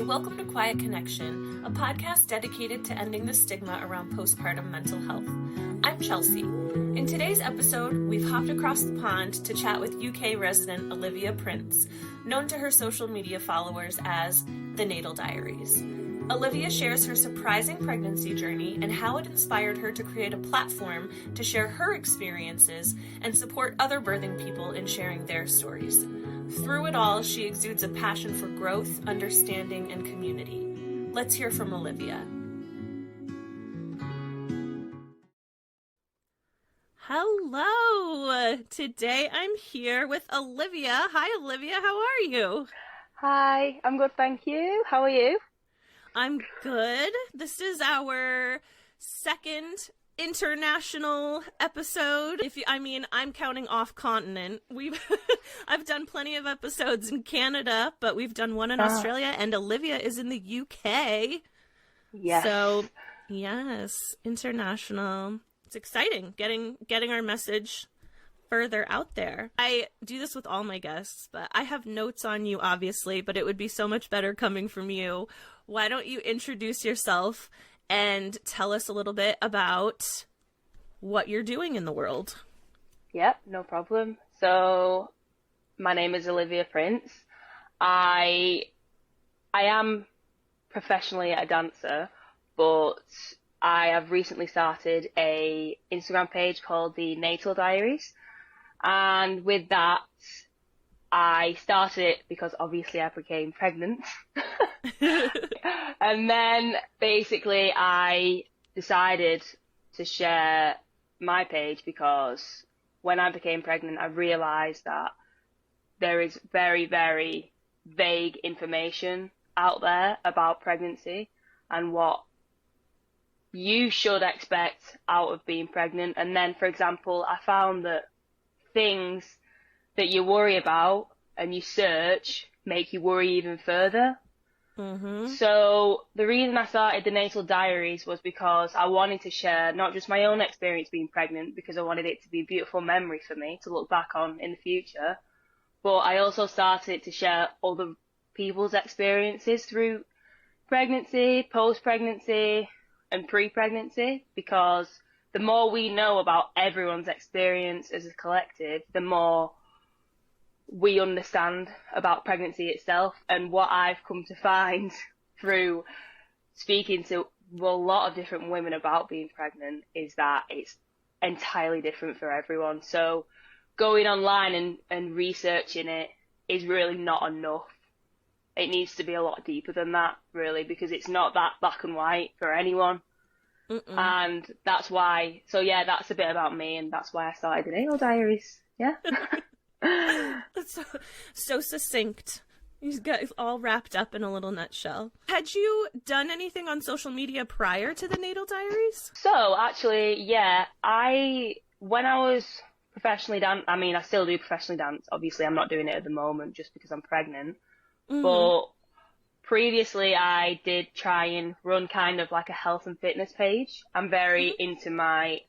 welcome to Quiet Connection, a podcast dedicated to ending the stigma around postpartum mental health. I'm Chelsea. In today's episode, we've hopped across the pond to chat with UK resident Olivia Prince, known to her social media followers as the Natal Diaries. Olivia shares her surprising pregnancy journey and how it inspired her to create a platform to share her experiences and support other birthing people in sharing their stories. Through it all, she exudes a passion for growth, understanding, and community. Let's hear from Olivia. Hello! Today I'm here with Olivia. Hi, Olivia. How are you? Hi, I'm good, thank you. How are you? I'm good. This is our second international episode. I'm counting off continent. I've done plenty of episodes in Canada, but we've done one in Australia, and Olivia is in the UK. Yes. So, yes, international. It's exciting getting our message further out there. I do this with all my guests, but I have notes on you, obviously, but it would be so much better coming from you. Why don't you introduce yourself and tell us a little bit about what you're doing in the world? Yep, no problem. So, my name is Olivia Prince. I am professionally a dancer, but I have recently started a Instagram page called the Natal Diaries. And with that, I started it because obviously I became pregnant. And then basically I decided to share my page because when I became pregnant, I realized that there is very, very vague information out there about pregnancy and what you should expect out of being pregnant. And then, for example, I found that things that you worry about and you search make you worry even further. Mm-hmm. So the reason I started the Natal Diaries was because I wanted to share not just my own experience being pregnant, because I wanted it to be a beautiful memory for me to look back on in the future, but I also started to share other people's experiences through pregnancy, post-pregnancy, and pre-pregnancy, because the more we know about everyone's experience as a collective, the more we understand about pregnancy itself. And what I've come to find through speaking to a lot of different women about being pregnant is that it's entirely different for everyone. So going online and researching it is really not enough. It needs to be a lot deeper than that, really, because it's not that black and white for anyone. Mm-mm. And that's why, so yeah, that's a bit about me, and that's why I started the Natal Diaries. Yeah. That's so succinct. You got it all wrapped up in a little nutshell. Had you done anything on social media prior to the Natal Diaries? So actually, yeah, when I was professionally I still do professionally dance. Obviously, I'm not doing it at the moment just because I'm pregnant. Mm-hmm. But previously, I did try and run kind of like a health and fitness page. I'm very into my,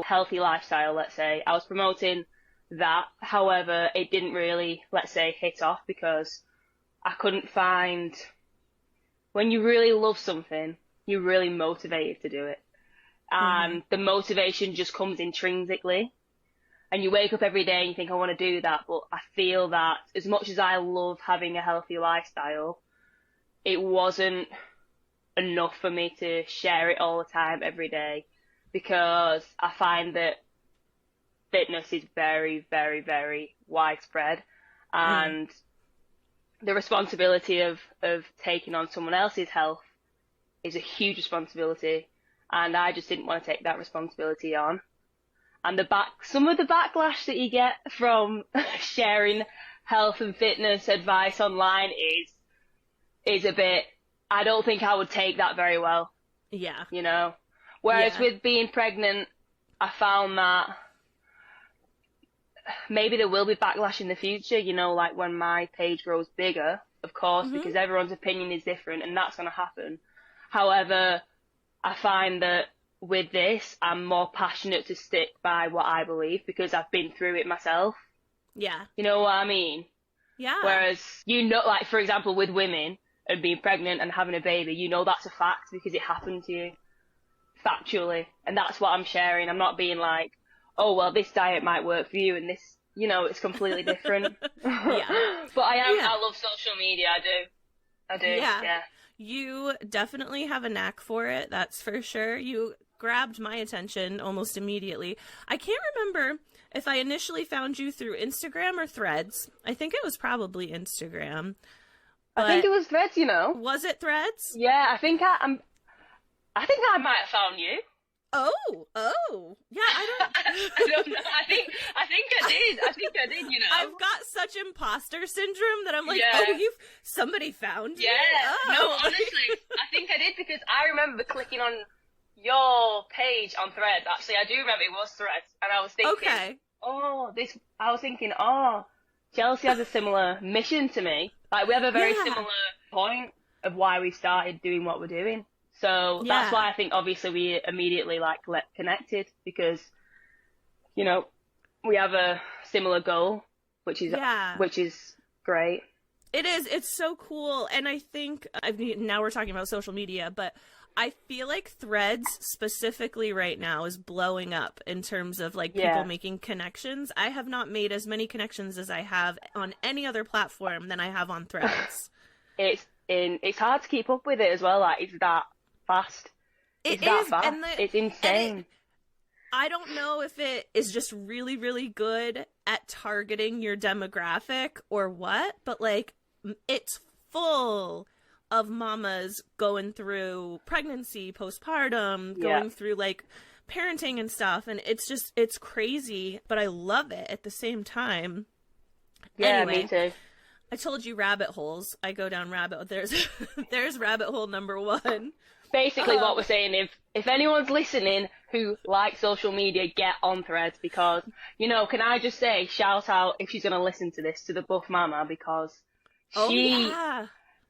healthy lifestyle, let's say. I was promoting that. However, it didn't really, let's say, hit off because I couldn't find, when you really love something, you're really motivated to do it. And the motivation just comes intrinsically. And you wake up every day and you think, I want to do that. But I feel that as much as I love having a healthy lifestyle, it wasn't enough for me to share it all the time, every day, because I find that fitness is very, very, very widespread. And the responsibility of taking on someone else's health is a huge responsibility. And I just didn't want to take that responsibility on. And some of the backlash that you get from sharing health and fitness advice online is a bit, I don't think I would take that very well. Yeah. Whereas with being pregnant, I found that maybe there will be backlash in the future, like when my page grows bigger, of course, because everyone's opinion is different and that's going to happen. However, I find that with this, I'm more passionate to stick by what I believe because I've been through it myself. Yeah. You know what I mean? Yeah. Whereas, like, for example, with women, and being pregnant and having a baby, you know that's a fact because it happened to you factually. And that's what I'm sharing. I'm not being like, oh, well, this diet might work for you and this, you know, it's completely different. Yeah. But Yeah. I love social media. I do. Yeah. You definitely have a knack for it, that's for sure. You grabbed my attention almost immediately. I can't remember if I initially found you through Instagram or Threads. I think it was probably Instagram. I think it was Threads, you know. Was it Threads? Yeah, I think I might have found you. Oh. Yeah, I don't I don't know. I think I did, you know. I've got such imposter syndrome that I'm like, Yeah. oh, somebody found me. Yeah. Oh. No, honestly, I think I did because I remember clicking on your page on Threads. Actually, I do remember it was Threads, and I was thinking, Chelsea has a similar mission to me. Like, we have a very similar point of why we started doing what we're doing. So that's why I think obviously we immediately like connected because, you know, we have a similar goal, which is great. It is. It's so cool. And I think now we're talking about social media, but I feel like Threads specifically right now is blowing up in terms of like people making connections. I have not made as many connections as I have on any other platform than I have on Threads. It's hard to keep up with it as well. Like, it's that fast. It's insane. I don't know if it is just really, really good at targeting your demographic or what, but like it's full of mamas going through pregnancy, postpartum, going through like parenting and stuff. And it's crazy, but I love it at the same time. Yeah, anyway, me too. I told you rabbit holes. I go down there's rabbit hole number one. Basically, what we're saying, if anyone's listening who likes social media, get on Threads because, you know, can I just say, shout out, if she's going to listen to this, to the Buff Mama because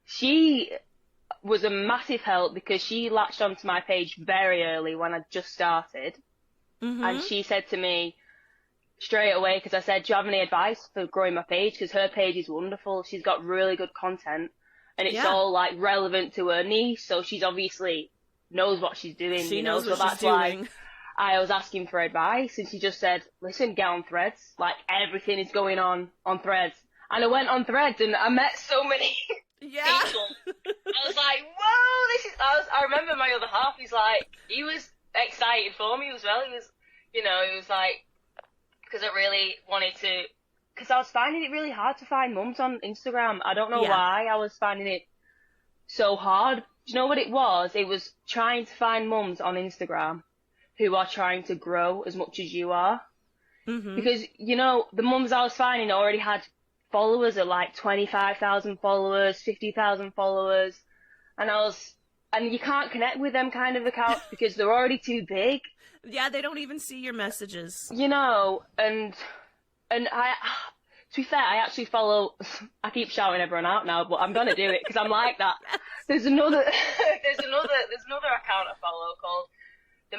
she was a massive help because she latched onto my page very early when I just started. Mm-hmm. And she said to me straight away, because I said, do you have any advice for growing my page? Because her page is wonderful. She's got really good content. And it's all like relevant to her niche, so she's obviously knows what she's doing. She knows what she's doing. I was asking for advice, and she just said, "Listen, get on Threads. Like everything is going on Threads." And I went on Threads, and I met so many people. I was like, "Whoa, this is!" I remember my other half. He was excited for me as well. He was like, because I really wanted to. Because I was finding it really hard to find mums on Instagram. I don't know why I was finding it so hard. Do you know what it was? It was trying to find mums on Instagram who are trying to grow as much as you are. Mm-hmm. Because, you know, the mums I was finding already had followers at like 25,000 followers, 50,000 followers. And you can't connect with them kind of accounts because they're already too big. Yeah, they don't even see your messages. You know, and I, to be fair, I actually follow, I keep shouting everyone out now, but I'm going to do it because I'm like that. Yes. There's another account I follow called the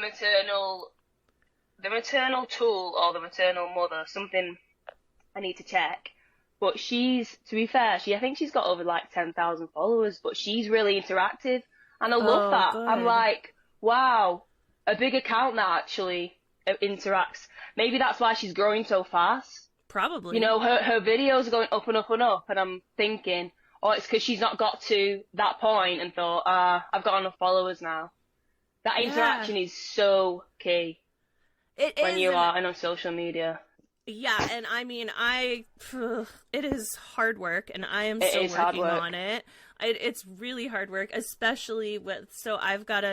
maternal tool or the maternal mother, something I need to check. But to be fair, I think she's got over like 10,000 followers, but she's really interactive and I love that. Good. I'm like, wow, a big account that actually interacts. Maybe that's why she's growing so fast. Probably. You know, her videos are going up and up and up, and I'm thinking, oh, it's because she's not got to that point and thought, I've got enough followers now. That interaction is so key when you are on social media. Yeah, and I mean, it is hard work, and I am still working on it. It's really hard work, especially so I've got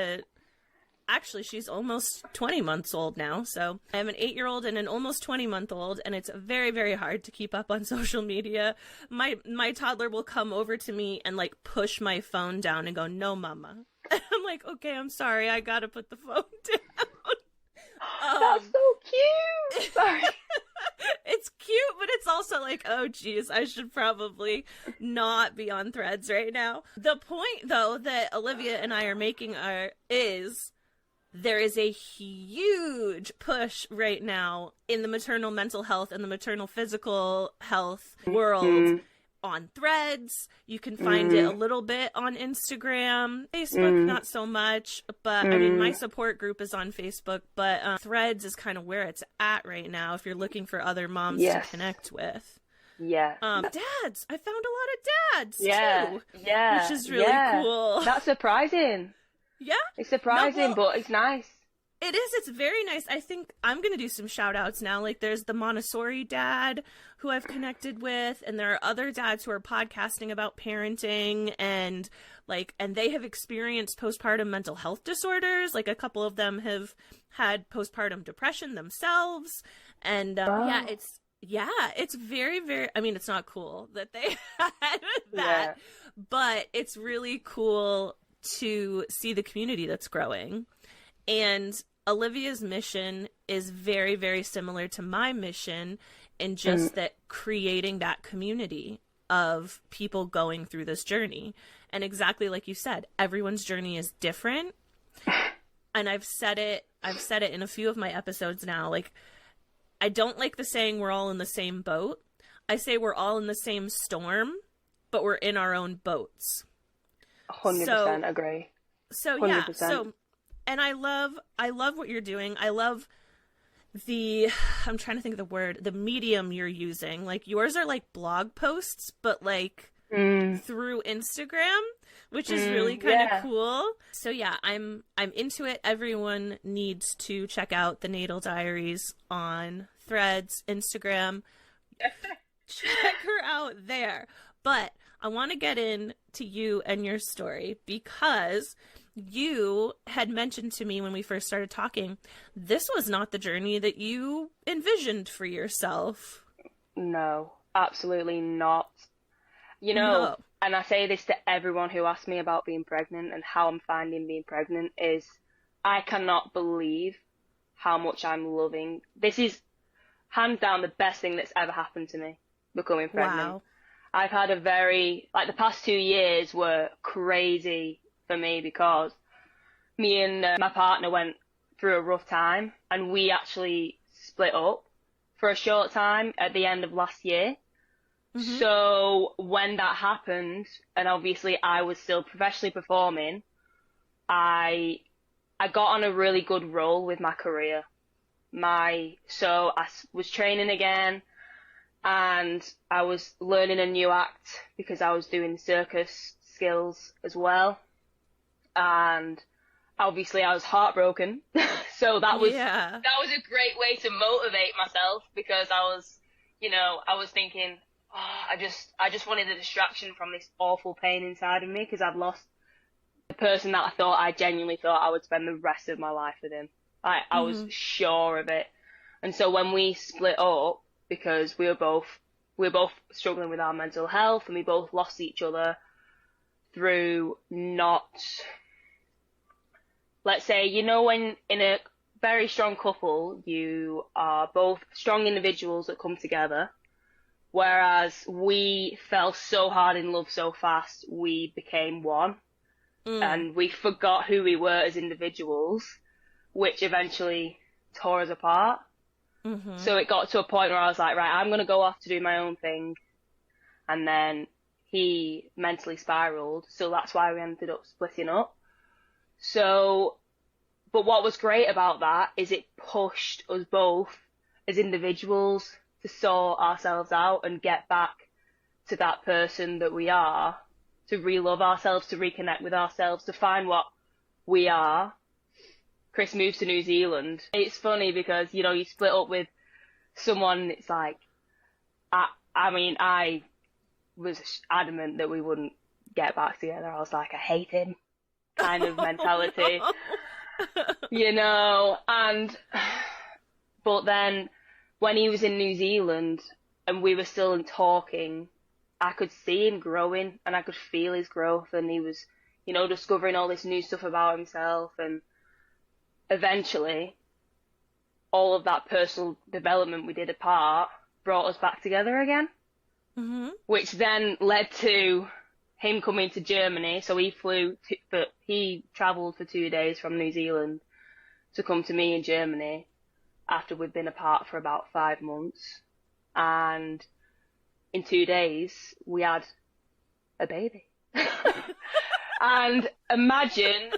actually, she's almost 20 months old now, so I have an 8-year-old and an almost 20-month-old, and it's very, very hard to keep up on social media. My toddler will come over to me and, like, push my phone down and go, no, mama. I'm like, okay, I'm sorry, I gotta put the phone down. That's so cute! Sorry. It's cute, but it's also like, oh, geez, I should probably not be on Threads right now. The point, though, that Olivia and I are making is there is a huge push right now in the maternal mental health and the maternal physical health world on Threads. You can find it a little bit on Instagram. Facebook, not so much. But, I mean, my support group is on Facebook. But Threads is kind of where it's at right now if you're looking for other moms to connect with. Yeah. Dads. I found a lot of dads, too. Yeah. Which is really cool. That's surprising. Yeah. It's surprising, but it's nice. It is. It's very nice. I think I'm going to do some shout outs now. Like there's the Montessori dad who I've connected with, and there are other dads who are podcasting about parenting and they have experienced postpartum mental health disorders. Like a couple of them have had postpartum depression themselves. And it's very, very, I mean, it's not cool that they had that, but it's really cool to see the community that's growing. And Olivia's mission is very, very similar to my mission in just that creating that community of people going through this journey. And exactly like you said, everyone's journey is different. And I've said it in a few of my episodes now. Like, I don't like the saying we're all in the same boat. I say we're all in the same storm, but we're in our own boats. 100% agree. So 100%. And I love what you're doing. I love I'm trying to think of the word, the medium you're using. Like yours are like blog posts, but like through Instagram, which is really kind of cool. So yeah, I'm into it. Everyone needs to check out the Natal Diaries on Threads, Instagram. Check her out there. But I want to get into you and your story because you had mentioned to me when we first started talking, this was not the journey that you envisioned for yourself. No, absolutely not. You know, and I say this to everyone who asks me about being pregnant and how I'm finding being pregnant is I cannot believe how much I'm loving. This is hands down the best thing that's ever happened to me, becoming pregnant. Wow. I've had the past 2 years were crazy for me because me and my partner went through a rough time and we actually split up for a short time at the end of last year. So when that happened, and obviously I was still professionally performing, I got on a really good roll with my career. So I was training again and I was learning a new act because I was doing circus skills as well. And obviously I was heartbroken. So that was a great way to motivate myself because I was thinking, I just wanted a distraction from this awful pain inside of me because I'd lost the person that I genuinely thought I would spend the rest of my life with him. I was sure of it. And so when we split up, because we were both struggling with our mental health and we both lost each other through let's say, when in a very strong couple, you are both strong individuals that come together, whereas we fell so hard in love so fast, we became one, and we forgot who we were as individuals, which eventually tore us apart. So it got to a point where I was like, right, I'm going to go off to do my own thing. And then he mentally spiraled. So that's why we ended up splitting up. So, but what was great about that is it pushed us both as individuals to sort ourselves out and get back to that person that we are, to re-love ourselves, to reconnect with ourselves, to find what we are. Chris moves to New Zealand. It's funny because, you split up with someone, it's like, I was adamant that we wouldn't get back together. I was like, I hate him kind of mentality, but then when he was in New Zealand and we were still talking, I could see him growing and I could feel his growth, and he was, discovering all this new stuff about himself, and eventually all of that personal development we did apart brought us back together again, which then led to him coming to Germany. So he travelled for 2 days from New Zealand to come to me in Germany after we'd been apart for about 5 months. And in 2 days, we had a baby. And imagine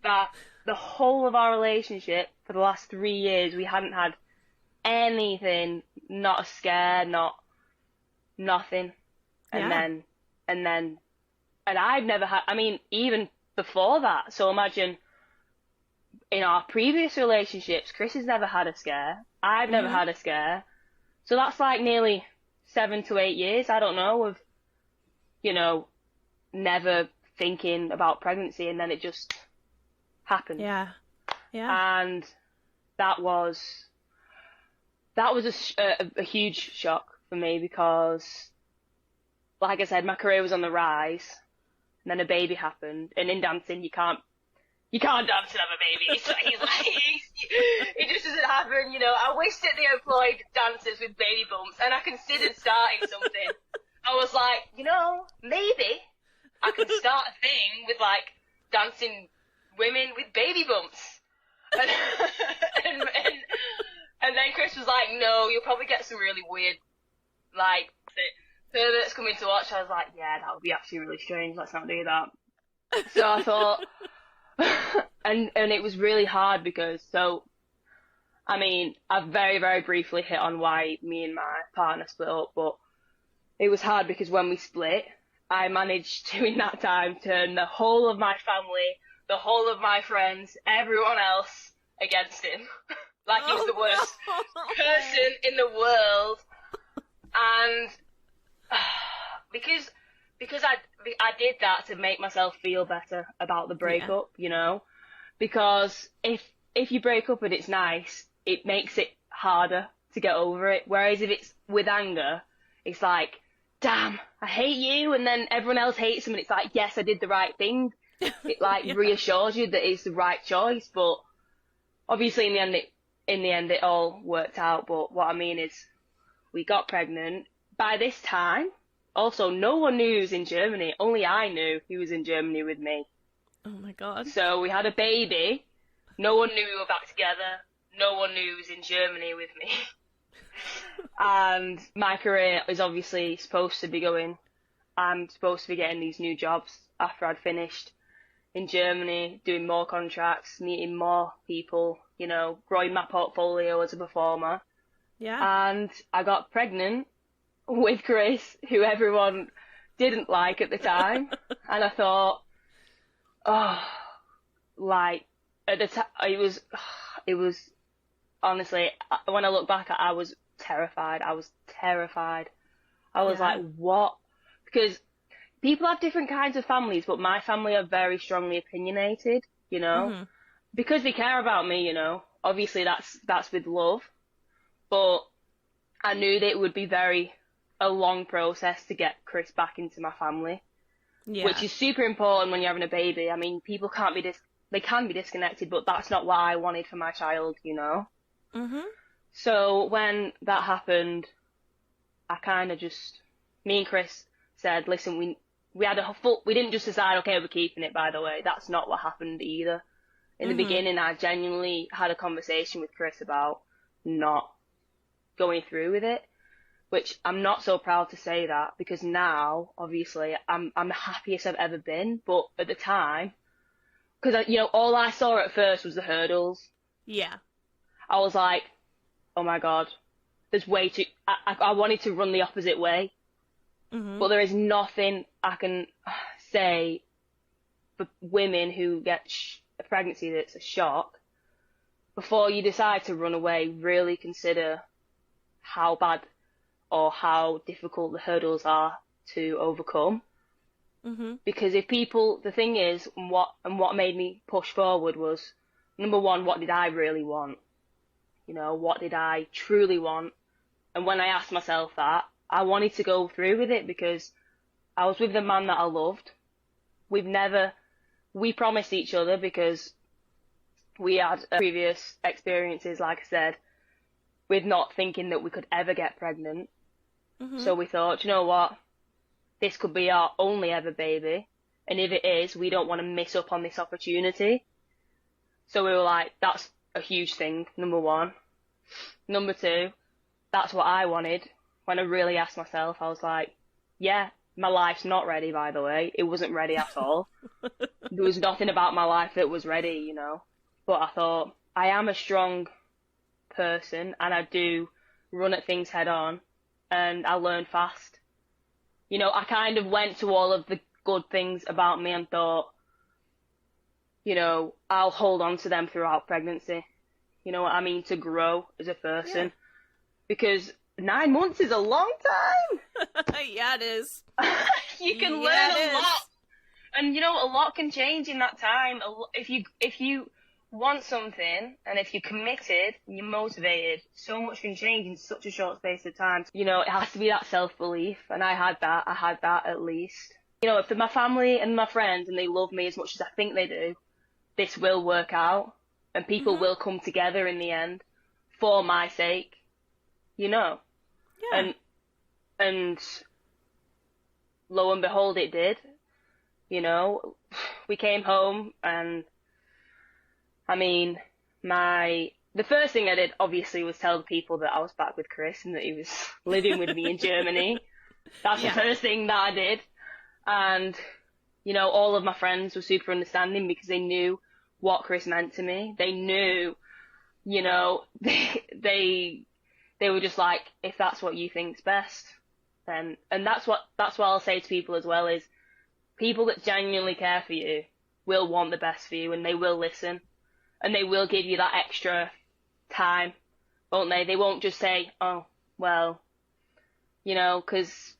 that the whole of our relationship for the last 3 years, we hadn't had anything, not a scare, nothing. And I've never had, I mean, even before that. So imagine in our previous relationships, Chris has never had a scare. I've never had a scare. So that's like nearly 7 to 8 years, I don't know, of, never thinking about pregnancy, and then it just happened. Yeah. And that was a huge shock for me because, like I said, my career was on the rise, and then a baby happened, and in dancing you can't dance and have a baby. So it just doesn't happen, I wish that they employed dancers with baby bumps, and I considered starting something. I was like, maybe I can start a thing with like dancing women with baby bumps. And then Chris was like, no, you'll probably get some really weird, like, perverts coming to watch. I was like, yeah, that would be actually really strange. Let's not do that. So I thought, and it was really hard because, I've very, very briefly hit on why me and my partner split up, but it was hard because when we split, I managed to, in that time, turn the whole of my family, the whole of my friends, everyone else against him. Like he was the worst person in the world. And because I did that to make myself feel better about the breakup, because if you break up and it's nice, it makes it harder to get over it. Whereas if it's with anger, it's like, damn, I hate you, and then everyone else hates him, and it's like, yes, I did the right thing. It reassures you that it's the right choice. But obviously in the end it all worked out. But what I mean is, we got pregnant. By this time, also, no one knew he was in Germany. Only I knew he was in Germany with me. Oh my God. So we had a baby. No one knew we were back together. No one knew he was in Germany with me. And my career is obviously supposed to be going. I'm supposed to be getting these new jobs after I'd finished in Germany, doing more contracts, meeting more people, growing my portfolio as a performer. Yeah. And I got pregnant with Chris, who everyone didn't like at the time. And I thought, at the time, it was honestly, when I look back, I was terrified. I was like, what? Because people have different kinds of families, but my family are very strongly opinionated, because they care about me, obviously that's with love, but I knew that it would be a long process to get Chris back into my family, which is super important when you're having a baby. I mean, people they can be disconnected, but that's not what I wanted for my child, So when that happened, I kind of me and Chris said, listen, we had we didn't just decide, okay, we're keeping it, by the way. That's not what happened either. In the beginning, I genuinely had a conversation with Chris about not going through with it, which I'm not so proud to say that, because now, obviously, I'm the happiest I've ever been. But at the time, because, all I saw at first was the hurdles. Yeah. I was like, oh my God, there's way too, I wanted to run the opposite way. But there is nothing I can say for women who get a pregnancy that's a shock. Before you decide to run away, really consider how bad or how difficult the hurdles are to overcome. Because the thing is, what made me push forward was, number one, what did I really want? What did I truly want? And when I asked myself that, I wanted to go through with it because I was with the man that I loved. We promised each other, because we had previous experiences, like I said, with not thinking that we could ever get pregnant. So we thought, you know what? This could be our only ever baby. And if it is, we don't want to miss up on this opportunity. So we were like, that's a huge thing, number one. Number two, that's what I wanted. when I really asked myself, I was like, yeah, my life's not ready, by the way. It wasn't ready at all. There was nothing about my life that was ready, you know. But I thought, I am a strong person and I do run at things head on and I learn fast. You know, I kind of went to all of the good things about me and thought, you know, I'll hold on to them throughout pregnancy. You know what I mean? To grow as a person. Yeah. Because 9 months is a long time. Yeah, it is. You can learn a lot. And, you know, a lot can change in that time. If you want something and if you're committed and you're motivated, so much can change in such a short space of time. You know, it has to be that self-belief. And I had that at least. You know, if they're my family and my friends and they love me as much as I think they do, this will work out and people will come together in the end for my sake, you know. Yeah. And lo and behold, it did. You know, we came home and, I mean, the first thing I did, obviously, was tell the people that I was back with Chris and that he was living with me in Germany. That's the first thing that I did. And, you know, all of my friends were super understanding because they knew what Chris meant to me. They knew, you know, they were just like, if that's what you think's best, then, and that's what I'll say to people as well is, people that genuinely care for you will want the best for you and they will listen and they will give you that extra time, won't they? They won't just say, oh, well, you know, because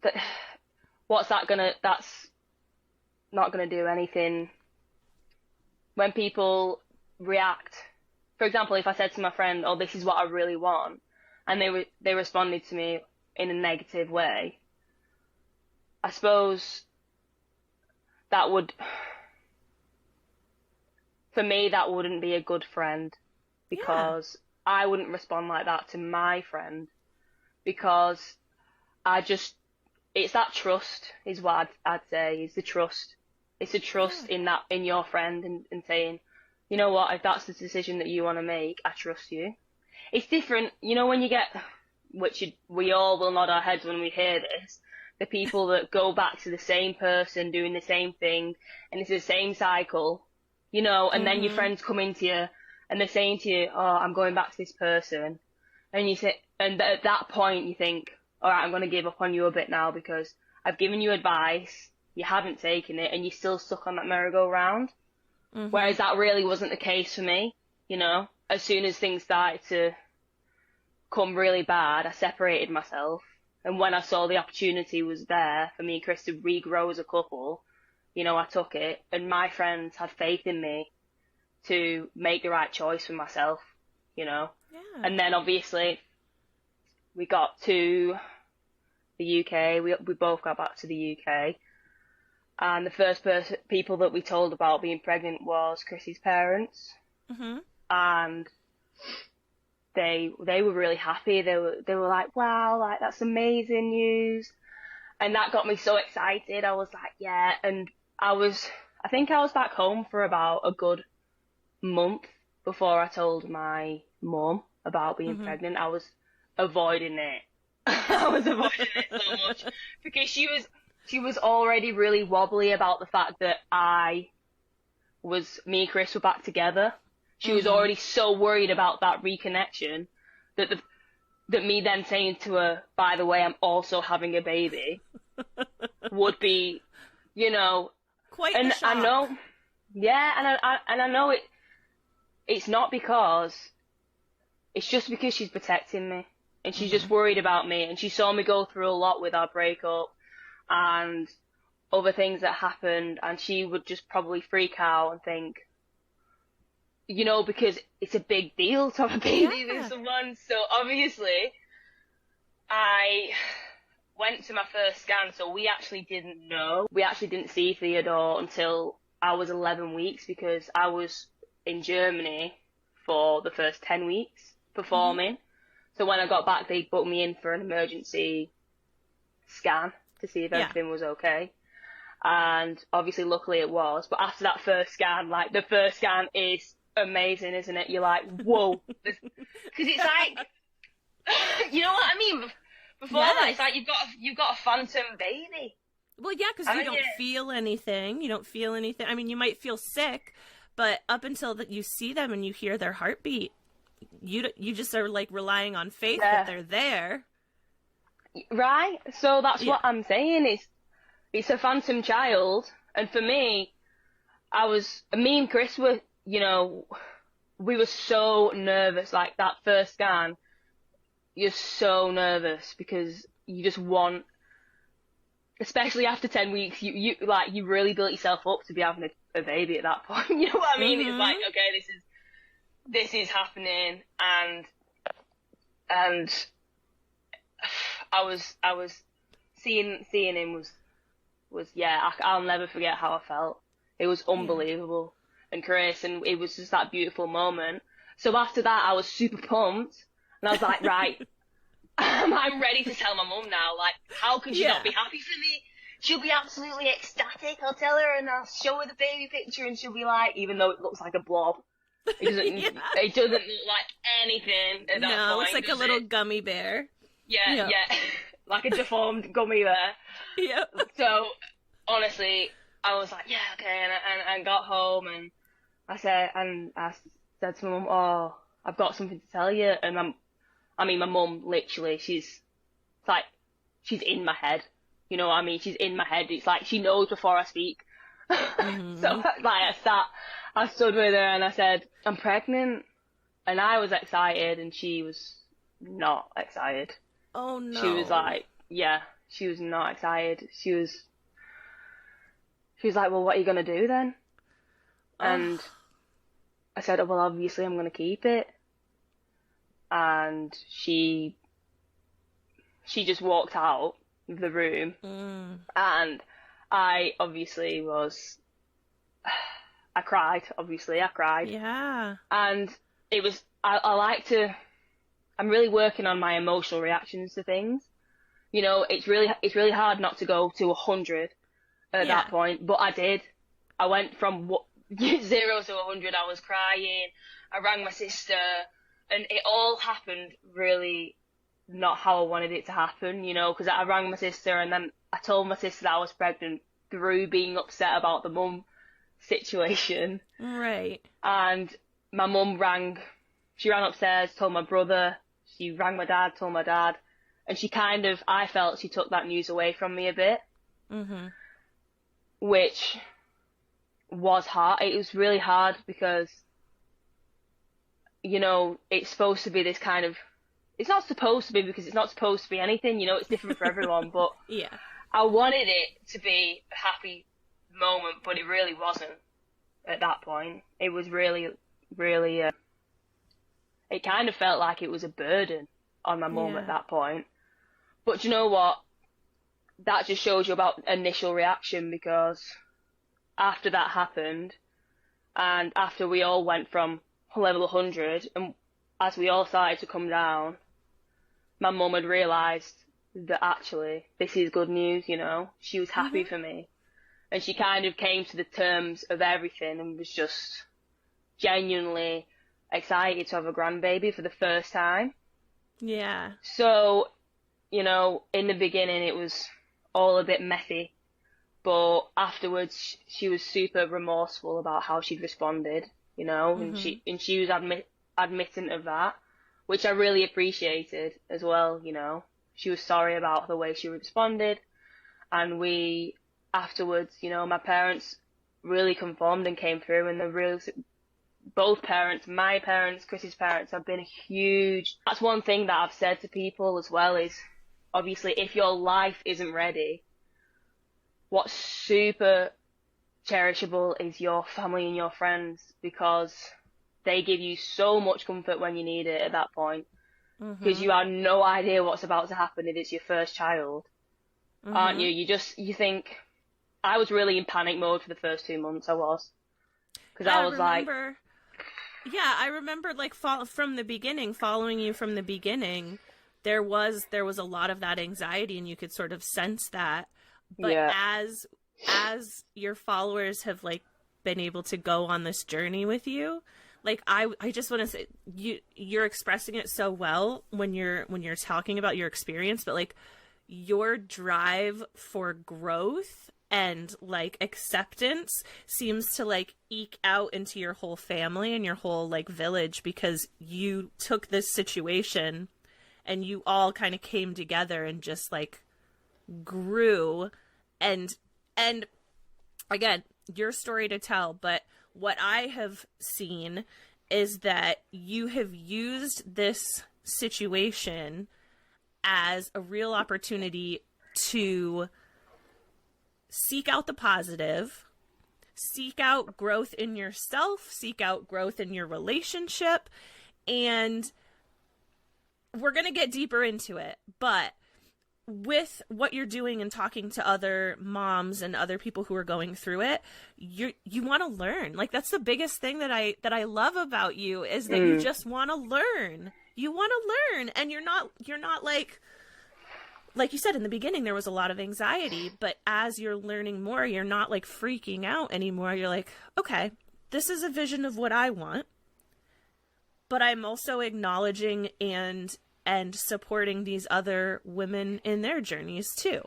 that's not gonna do anything. When people react, for example, if I said to my friend, oh, this is what I really want, and they responded to me in a negative way, I suppose that would, for me, that wouldn't be a good friend, because I wouldn't respond like that to my friend, because it's that trust is what I'd say, is the trust. It's a trust in your friend and saying, you know what, if that's the decision that you want to make, I trust you. It's different, you know, when you get, we all will nod our heads when we hear this, the people that go back to the same person doing the same thing and it's the same cycle, you know, and then your friends come into you and they're saying to you, oh, I'm going back to this person. And you say, and at that point you think, all right, I'm going to give up on you a bit now because I've given you advice, you haven't taken it, and you're still stuck on that merry-go-round. Whereas that really wasn't the case for me, you know. As soon as things started to come really bad, I separated myself. And when I saw the opportunity was there for me and Chris to regrow as a couple, you know, I took it. And my friends had faith in me to make the right choice for myself, you know. Yeah. And then obviously we got to the UK. We both got back to the UK. And the first people that we told about being pregnant was Chrissy's parents. And they were really happy. They were like, wow, like that's amazing news. And that got me so excited. I was like, yeah. And I think I was back home for about a good month before I told my mum about being pregnant. I was avoiding it. I was avoiding it so much because she was already really wobbly about the fact that me and Chris were back together. She was already so worried about that reconnection that me then saying to her, by the way, I'm also having a baby, would be, you know, quite the shock. I know, yeah, and I know it's not because, it's just because she's protecting me and she's just worried about me and she saw me go through a lot with our breakup and other things that happened, and she would just probably freak out and think, you know, because it's a big deal to have a baby with someone. So obviously I went to my first scan, so we actually didn't know. We actually didn't see Theodore until I was 11 weeks because I was in Germany for the first 10 weeks performing. So when I got back, they booked me in for an emergency scan to see if everything was okay. And obviously, luckily it was. But after that first scan, like, the first scan is amazing, isn't it? You're like, whoa. Because it's like, you know what I mean? Before that, it's like you've got a phantom baby. Well, yeah, because you don't feel anything. You don't feel anything. I mean, you might feel sick, but up until that you see them and you hear their heartbeat, you just are like relying on faith that they're there. Right. So that's what I'm saying is, it's a phantom child, and for me, me and Chris were, we were so nervous. Like that first scan, you're so nervous because you just want. Especially after 10 weeks, you really built yourself up to be having a baby at that point. You know what I mean? It's like, okay, this is happening, and I was seeing him was I'll never forget how I felt. It was unbelievable, and Chris, and it was just that beautiful moment. So after that, I was super pumped, and I was like, right. I'm ready to tell my mum now. Like, how can she not be happy for me? She'll be absolutely ecstatic. I'll tell her and I'll show her the baby picture, and she'll be like, even though it looks like a blob, it doesn't look like anything at that point. No, it's like a little gummy bear. Yeah, like a deformed gummy bear. Yeah. So honestly, I was like, yeah, okay, and got home, and I said to my mum, oh, I've got something to tell you, and my mum, literally, she's in my head. You know what I mean? She's in my head. It's like she knows before I speak. So, like, I stood with her and I said, I'm pregnant. And I was excited and she was not excited. Oh, no. She was like, she was not excited. She was like, well, what are you going to do then? And I said, oh, well, obviously I'm going to keep it. And she just walked out of the room, and I obviously I cried. Yeah. And it was, I'm really working on my emotional reactions to things. It's really hard not to go to 100 at that point, but I did. I went from 0 to 100. I was crying. I rang my sister. And it all happened really not how I wanted it to happen, because I rang my sister and then I told my sister that I was pregnant through being upset about the mum situation. Right. And my mum she ran upstairs, told my brother, she rang my dad, told my dad, and I felt she took that news away from me a bit. Which was hard. It was really hard because it's supposed to be this kind of, it's not supposed to be because it's not supposed to be anything, it's different for everyone, but I wanted it to be a happy moment, but it really wasn't at that point. It was really, really, it kind of felt like it was a burden on my mum at that point. But you know what? That just shows you about initial reaction, because after that happened, and after we all went from level 100, and as we all started to come down, my mum had realised that actually this is good news, she was happy for me, and she kind of came to the terms of everything and was just genuinely excited to have a grandbaby for the first time. Yeah. So, in the beginning it was all a bit messy, but afterwards she was super remorseful about how she'd responded. And she was admitting of that, which I really appreciated as well. She was sorry about the way she responded, and we afterwards, my parents really conformed and came through, and both parents, my parents, Chris's parents, have been huge. That's one thing that I've said to people as well is, obviously, if your life isn't ready, what's super cherishable is your family and your friends, because they give you so much comfort when you need it at that point, because you have no idea what's about to happen if it's your first child, aren't you? You think, I was really in panic mode for the first 2 months. I was, because I remember like from the beginning, following you from the beginning, there was a lot of that anxiety, and you could sort of sense that, but as your followers have like been able to go on this journey with you, like, I just want to say, you're expressing it so well when you're talking about your experience, but like your drive for growth and like acceptance seems to like eke out into your whole family and your whole like village, because you took this situation and you all kind of came together and just like grew. And again, your story to tell, but what I have seen is that you have used this situation as a real opportunity to seek out the positive, seek out growth in yourself, seek out growth in your relationship. And we're going to get deeper into it, but with what you're doing and talking to other moms and other people who are going through it, you want to learn. Like, that's the biggest thing that I love about you, is that you just want to learn. You want to learn, and you're not like you said in the beginning, there was a lot of anxiety, but as you're learning more, you're not like freaking out anymore. You're like, okay, this is a vision of what I want, but I'm also acknowledging and supporting these other women in their journeys too.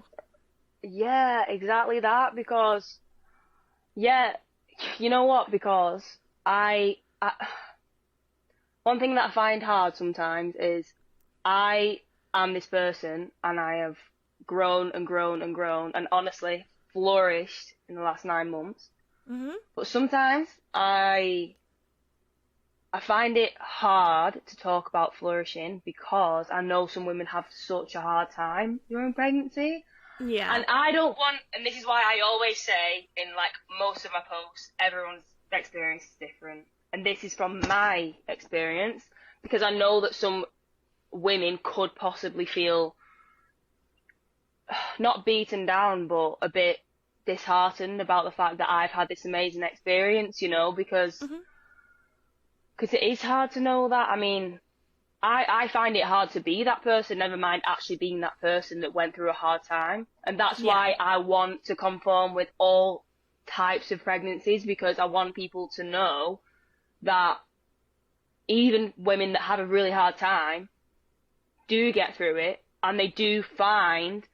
Yeah, exactly that. Because, yeah, you know what? Because I one thing that I find hard sometimes is I am this person, and I have grown and grown and grown and honestly flourished in the last 9 months. Mm-hmm. But sometimes I find it hard to talk about flourishing, because I know some women have such a hard time during pregnancy. Yeah. And I don't want, and this is why I always say in like most of my posts, everyone's experience is different. And this is from my experience, because I know that some women could possibly feel not beaten down, but a bit disheartened about the fact that I've had this amazing experience, you know, because it is hard to know that. I mean, I find it hard to be that person, never mind actually being that person that went through a hard time. And that's why I want to conform with all types of pregnancies, because I want people to know that even women that have a really hard time do get through it, and they do find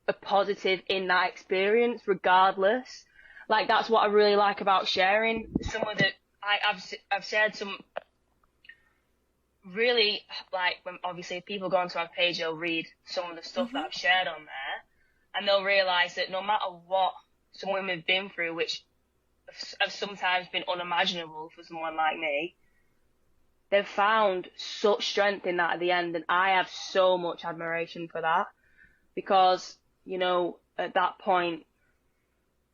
a positive in that experience regardless. Like, that's what I really like about sharing. Some of the I've shared some really, like, when obviously if people go onto our page, they'll read some of the stuff that I've shared on there, and they'll realise that no matter what some women have been through, which have sometimes been unimaginable for someone like me, they've found such strength in that at the end, and I have so much admiration for that, because, you know, at that point,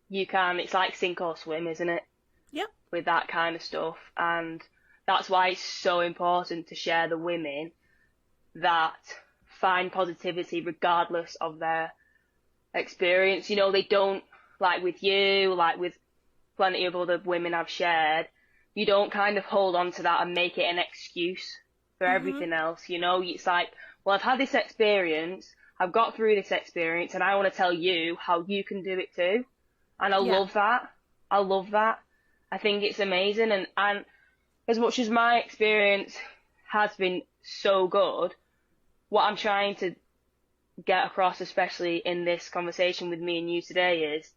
it's like sink or swim, isn't it? Yep. With that kind of stuff. And that's why it's so important to share the women that find positivity regardless of their experience. You know, they don't, like with you, like with plenty of other women I've shared, you don't kind of hold on to that and make it an excuse for everything else. You know, it's like, well, I've had this experience, I've got through this experience, and I want to tell you how you can do it too. And I love that. I love that. I think it's amazing, and as much as my experience has been so good, what I'm trying to get across, especially in this conversation with me and you today, is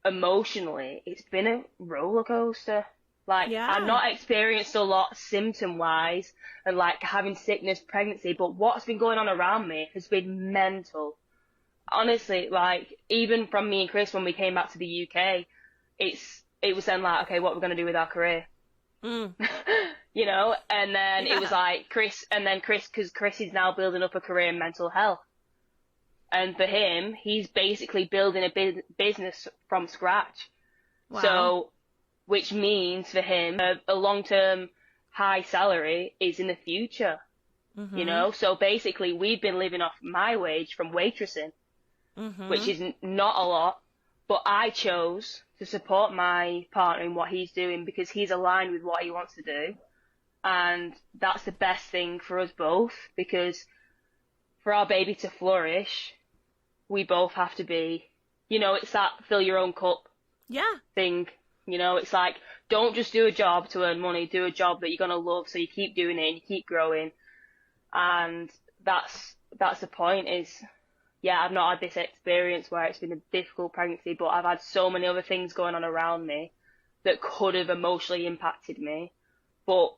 emotionally, it's been a roller coaster. Like, I've not experienced a lot symptom-wise and like having sickness, pregnancy, but what's been going on around me has been mental. Honestly, like, even from me and Chris when we came back to the UK, it was then like, okay, what we're going to do with our career. You know, and then it was like Chris, because Chris is now building up a career in mental health. And for him, he's basically building a business from scratch. Wow. So, which means for him, a long-term high salary is in the future, you know? So basically, we've been living off my wage from waitressing, which is not a lot, but I chose to support my partner in what he's doing because he's aligned with what he wants to do. And that's the best thing for us both, because for our baby to flourish, we both have to be, you know, it's that fill your own cup thing, You know, it's like, don't just do a job to earn money, do a job that you're going to love, so you keep doing it and you keep growing. And that's the point is, yeah, I've not had this experience where it's been a difficult pregnancy, but I've had so many other things going on around me that could have emotionally impacted me. But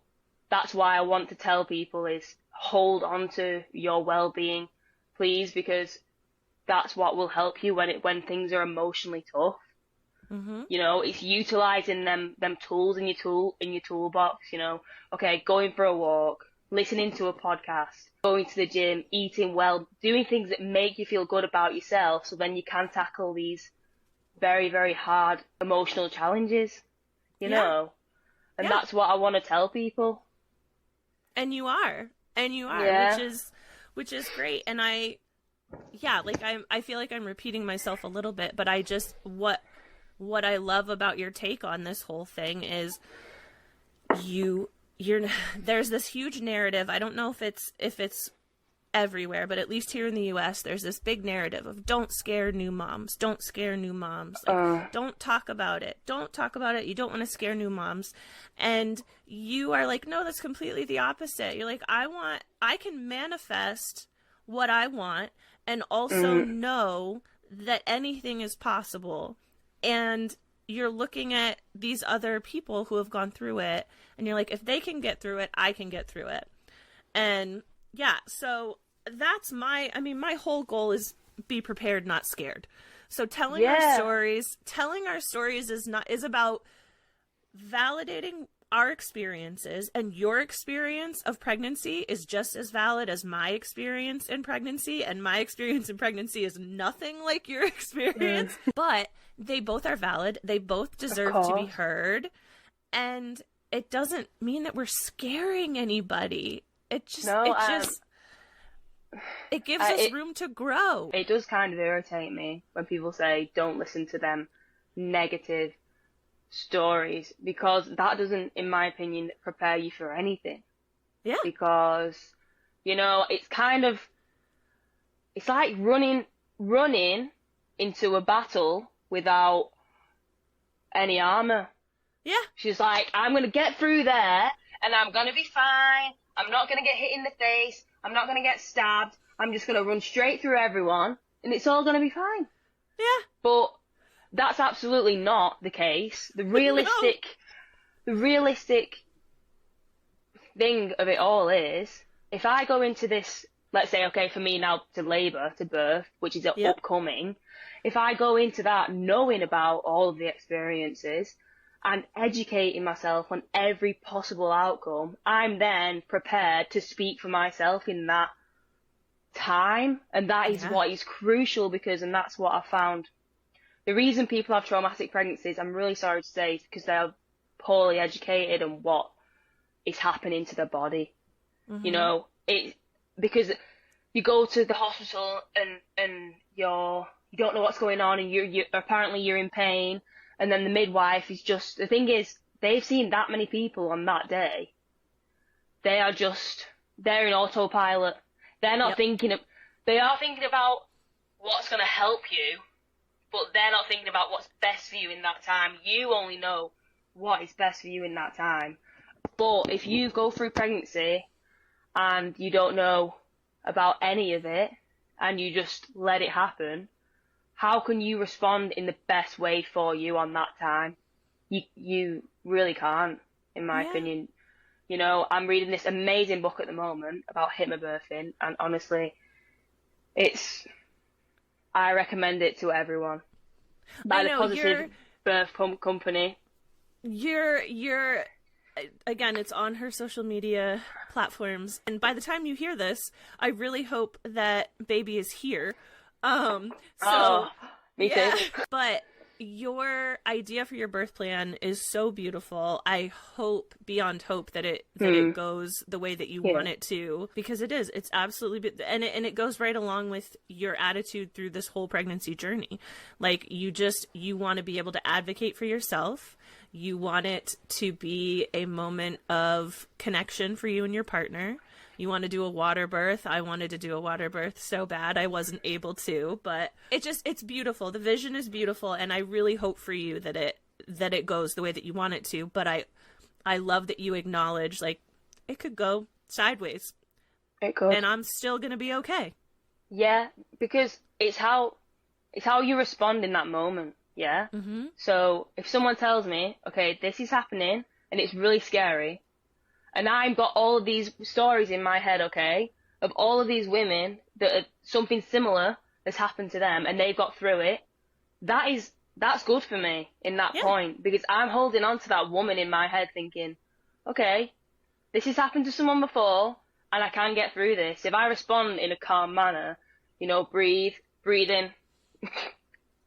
that's why I want to tell people is hold on to your well-being, please, because that's what will help you when things are emotionally tough. Mm-hmm. You know, it's utilizing them tools in your toolbox, you know. Okay, going for a walk, listening to a podcast, going to the gym, eating well, doing things that make you feel good about yourself, so then you can tackle these very, very hard emotional challenges, you know. And that's what I want to tell people. And you are, Yeah. which is great. And I feel like I'm repeating myself a little bit, but I just, what I love about your take on this whole thing is there's this huge narrative. I don't know if it's everywhere, but at least here in the US, there's this big narrative of don't scare new moms. Don't scare new moms. Like, don't talk about it. Don't talk about it. You don't want to scare new moms. And you are like, no, that's completely the opposite. You're like, I can manifest what I want and also know that anything is possible. And you're looking at these other people who have gone through it and you're like, if they can get through it, I can get through it. And yeah, so that's my whole goal is be prepared, not scared. So telling our stories is about validating our experiences, and your experience of pregnancy is just as valid as my experience in pregnancy, and my experience in pregnancy is nothing like your experience, but they both are valid. They both deserve to be heard, and it doesn't mean that we're scaring anybody. It gives us room to grow. It does kind of irritate me when people say don't listen to them negative stories, because that doesn't, in my opinion, prepare you for anything. Yeah. Because, you know, it's like running into a battle without any armor. Yeah. She's like, I'm going to get through there and I'm going to be fine. I'm not going to get hit in the face. I'm not going to get stabbed. I'm just going to run straight through everyone and it's all going to be fine. Yeah. But that's absolutely not the case. The realistic thing of it all is, if I go into this, let's say, okay, for me now to labour, to birth, which is upcoming, if I go into that knowing about all of the experiences and educating myself on every possible outcome, I'm then prepared to speak for myself in that time. And that is what is crucial, and that's what I found. The reason people have traumatic pregnancies, I'm really sorry to say, is because they are poorly educated on what is happening to their body. Mm-hmm. You know, because you go to the hospital and you don't know what's going on, and you apparently you're in pain, and then the midwife is just, the thing is, they've seen that many people on that day. They're in autopilot. They're not thinking they are thinking about what's going to help you, but they're not thinking about what's best for you in that time. You only know what is best for you in that time. But if you go through pregnancy and you don't know about any of it and you just let it happen, how can you respond in the best way for you on that time? You really can't, in my opinion. You know, I'm reading this amazing book at the moment about hypnobirthing, and honestly, I recommend it to everyone. By the Positive Birth Company. You're again, it's on her social media platforms, and by the time you hear this, I really hope that baby is here. Me too. But your idea for your birth plan is so beautiful. I hope beyond hope that it goes the way that you want it to, because it's absolutely and it goes right along with your attitude through this whole pregnancy journey. Like, you want to be able to advocate for yourself. You want it to be a moment of connection for you and your partner. You want to do a water birth. I wanted to do a water birth so bad. I wasn't able to, but it's beautiful. The vision is beautiful, and I really hope for you that that it goes the way that you want it to. But I love that you acknowledge, like, it could go sideways. It could. And I'm still going to be okay. Yeah, because it's how you respond in that moment. Yeah. Mm-hmm. So if someone tells me, okay, this is happening and it's really scary, and I've got all of these stories in my head, okay, of all of these women that something similar has happened to them and they've got through it, that's good for me in that point, because I'm holding on to that woman in my head thinking, okay, this has happened to someone before and I can get through this. If I respond in a calm manner, you know, breathe in,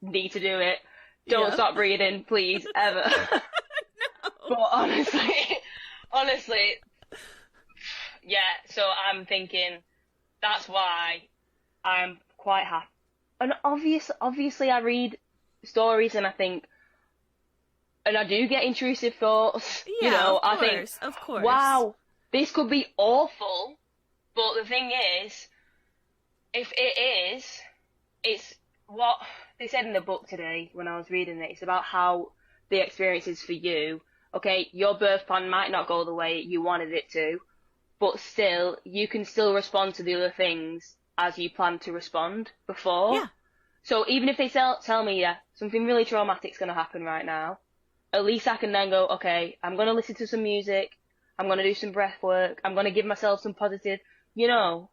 need to do it. Don't stop breathing, please, ever. No. But honestly, yeah, so I'm thinking that's why I'm quite happy. And obviously I read stories and I think, and I do get intrusive thoughts. Yeah, you know, of course, I think, of course. wow, this could be awful. But the thing is, if it is, it's what they said in the book today when I was reading it. It's about how the experience is for you. Okay, your birth plan might not go the way you wanted it to, but still, you can still respond to the other things as you planned to respond before. Yeah. So even if they tell me, yeah, something really traumatic's going to happen right now, at least I can then go, okay, I'm going to listen to some music, I'm going to do some breath work, I'm going to give myself some positive, you know.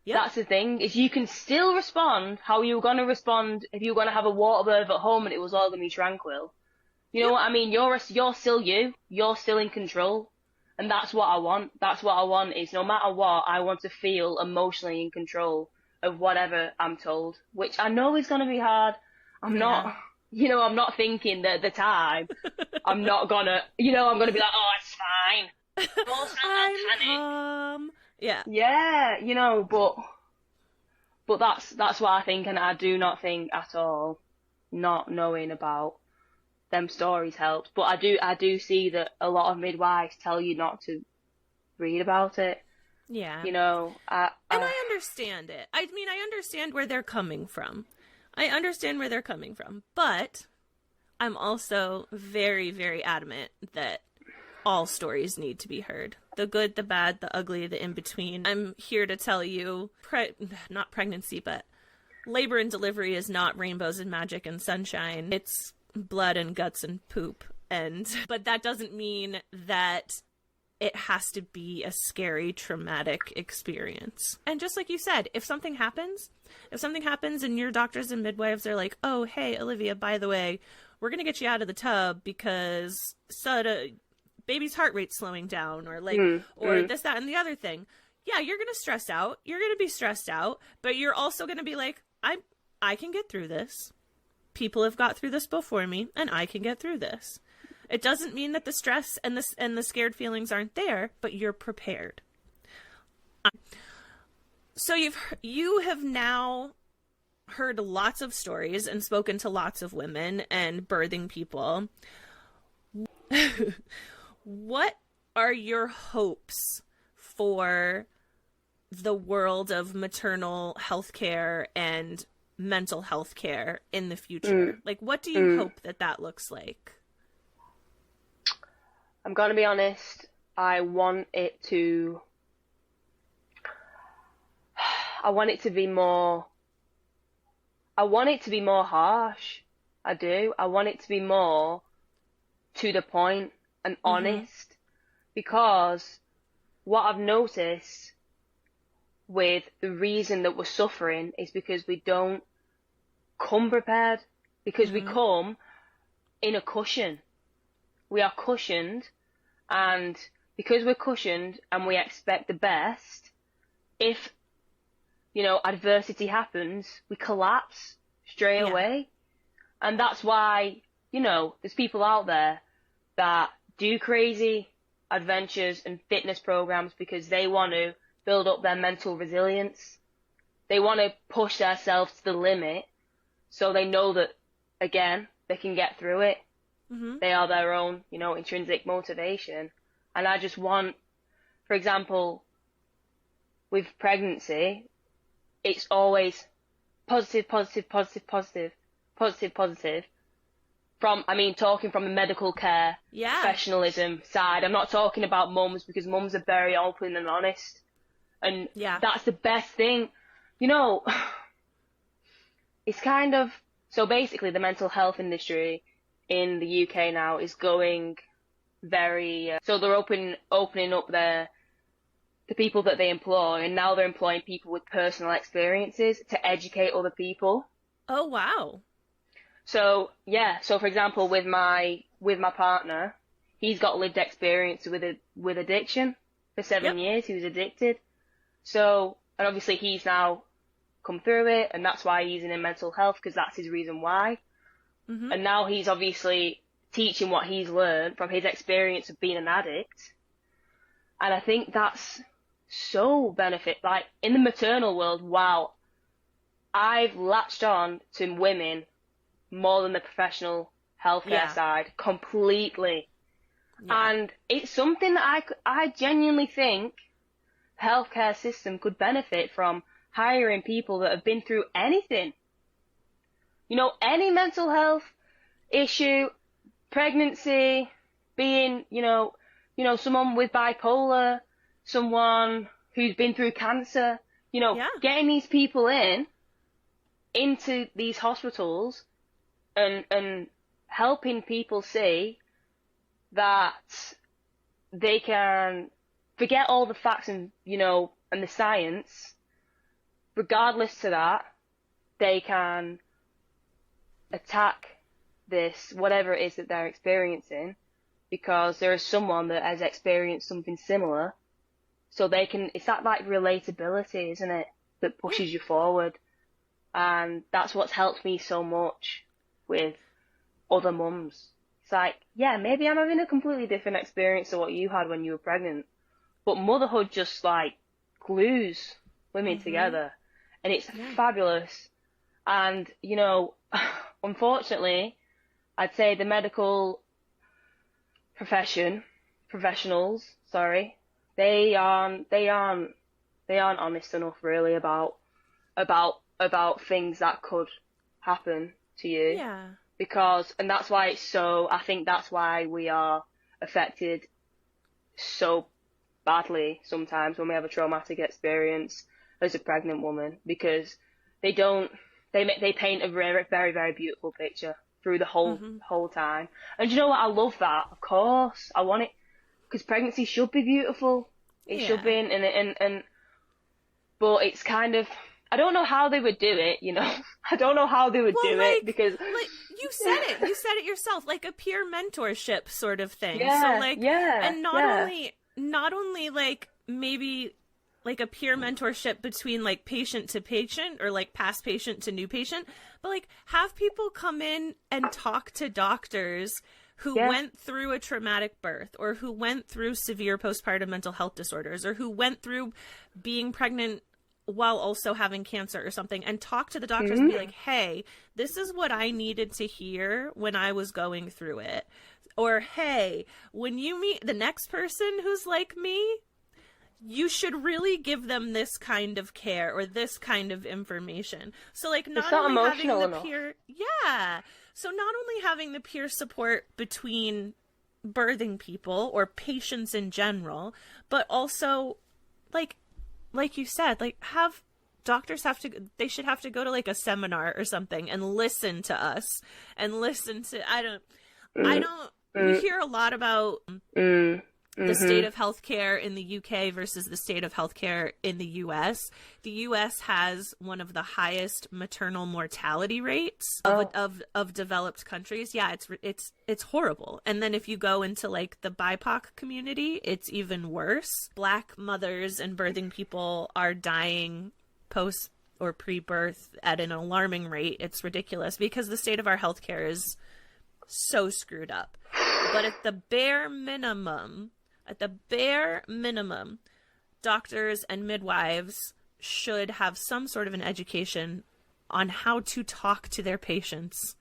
Yep. That's the thing, is you can still respond how you were going to respond if you were going to have a water birth at home and it was all going to be tranquil. You know what I mean? You're still you. You're still in control. And that's what I want. That's what I want, is no matter what, I want to feel emotionally in control of whatever I'm told, which I know is going to be hard. I'm not thinking that at the time, I'm not going to, I'm going to be like, oh, it's fine. I'm Yeah. Yeah, but that's what I think, and I do not think at all not knowing about them stories helps. But I do see that a lot of midwives tell you not to read about it. Yeah. You know, and I understand it. I mean, I understand where they're coming from. But I'm also very, very adamant that all stories need to be heard. The good, the bad, the ugly, the in-between. I'm here to tell you, not pregnancy, but labor and delivery is not rainbows and magic and sunshine. It's blood and guts and poop. But that doesn't mean that it has to be a scary, traumatic experience. And just like you said, if something happens and your doctors and midwives are like, oh, hey, Olivia, by the way, we're going to get you out of the tub because baby's heart rate's slowing down, or this, that, and the other thing. Yeah, you're going to stress out. You're going to be stressed out, but you're also going to be like, I can get through this. People have got through this before me, and I can get through this. It doesn't mean that the stress and the scared feelings aren't there, but you're prepared. So you have now heard lots of stories and spoken to lots of women and birthing people. What are your hopes for the world of maternal health care and mental health care in the future? Like, what do you hope that looks like? I'm going to be honest. I want it to be more harsh. I do. I want it to be more to the point and honest, because what I've noticed with the reason that we're suffering is because we don't come prepared, because we come in a cushion. We are cushioned, and because we're cushioned and we expect the best, if, adversity happens, we collapse straight away. And that's why, there's people out there that do crazy adventures and fitness programs because they want to build up their mental resilience. They want to push themselves to the limit so they know that, again, they can get through it. They are their own, intrinsic motivation. And I just want, for example, with pregnancy, it's always positive, positive, positive, positive, positive, positive. talking from the medical care professionalism side. I'm not talking about mums, because mums are very open and honest. And that's the best thing. You know, it's kind of, so basically the mental health industry in the UK now is going very, so they're opening up the people that they employ, and now they're employing people with personal experiences to educate other people. Oh, wow. So, so for example, with my partner, he's got lived experience with addiction. For 7 years, he was addicted. So, and obviously he's now come through it, and that's why he's in mental health, because that's his reason why. Mm-hmm. And now he's obviously teaching what he's learned from his experience of being an addict. And I think that's so benefit. Like, in the maternal world, wow, I've latched on to women more than the professional healthcare side completely. Yeah. And it's something that I genuinely think the healthcare system could benefit from, hiring people that have been through anything. You know, any mental health issue, pregnancy, being, you know, someone with bipolar, someone who's been through cancer, getting these people into these hospitals and helping people see that they can forget all the facts and the science. Regardless to that, they can attack this, whatever it is that they're experiencing, because there is someone that has experienced something similar. So they can, it's that like relatability, isn't it, that pushes you forward. And that's what's helped me so much with other mums. It's like, maybe I'm having a completely different experience to what you had when you were pregnant, but motherhood just like glues women together. And it's fabulous. And, unfortunately, I'd say the medical professionals, they aren't honest enough really about things that could happen to you. Yeah. And that's why I think that's why we are affected so badly sometimes when we have a traumatic experience as a pregnant woman, because they paint a very, very, very beautiful picture through the whole time. And you know what? I love that. Of course, I want it, because pregnancy should be beautiful. It should be, and but it's kind of, I don't know how they would do it. I don't know how they would do it, because like you said it yourself, like a peer mentorship sort of thing. And not only like maybe like a peer mentorship between like patient to patient, or like past patient to new patient, but like have people come in and talk to doctors who went through a traumatic birth, or who went through severe postpartum mental health disorders, or who went through being pregnant while also having cancer or something, and talk to the doctors and be like, hey, this is what I needed to hear when I was going through it. Or, hey, when you meet the next person who's like me, you should really give them this kind of care or this kind of information. So like not only having the peer, so not only having the peer support between birthing people or patients in general, but also like you said, like doctors they should have to go to like a seminar or something and listen to us and listen to, we hear a lot about the state of healthcare in the UK versus the state of healthcare in the US. The US has one of the highest maternal mortality rates of developed countries. Yeah, it's horrible. And then if you go into like the BIPOC community, it's even worse. Black mothers and birthing people are dying post or pre-birth at an alarming rate. It's ridiculous because the state of our healthcare is so screwed up. But at the bare minimum, doctors and midwives should have some sort of an education on how to talk to their patients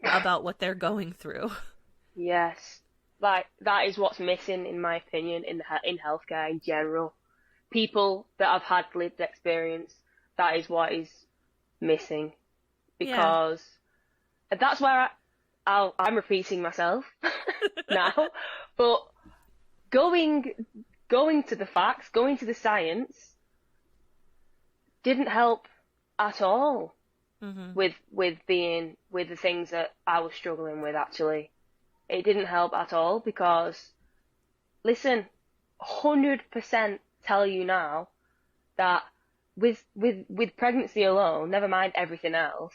about what they're going through. Yes. Like, that is what's missing, in my opinion, in healthcare in general. People that have had lived experience, that is what is missing. Because that's where I'm repeating myself now, but going to the facts, going to the science didn't help at all with the things that I was struggling with. Actually, it didn't help at all because, listen, 100% tell you now that with pregnancy alone, never mind everything else,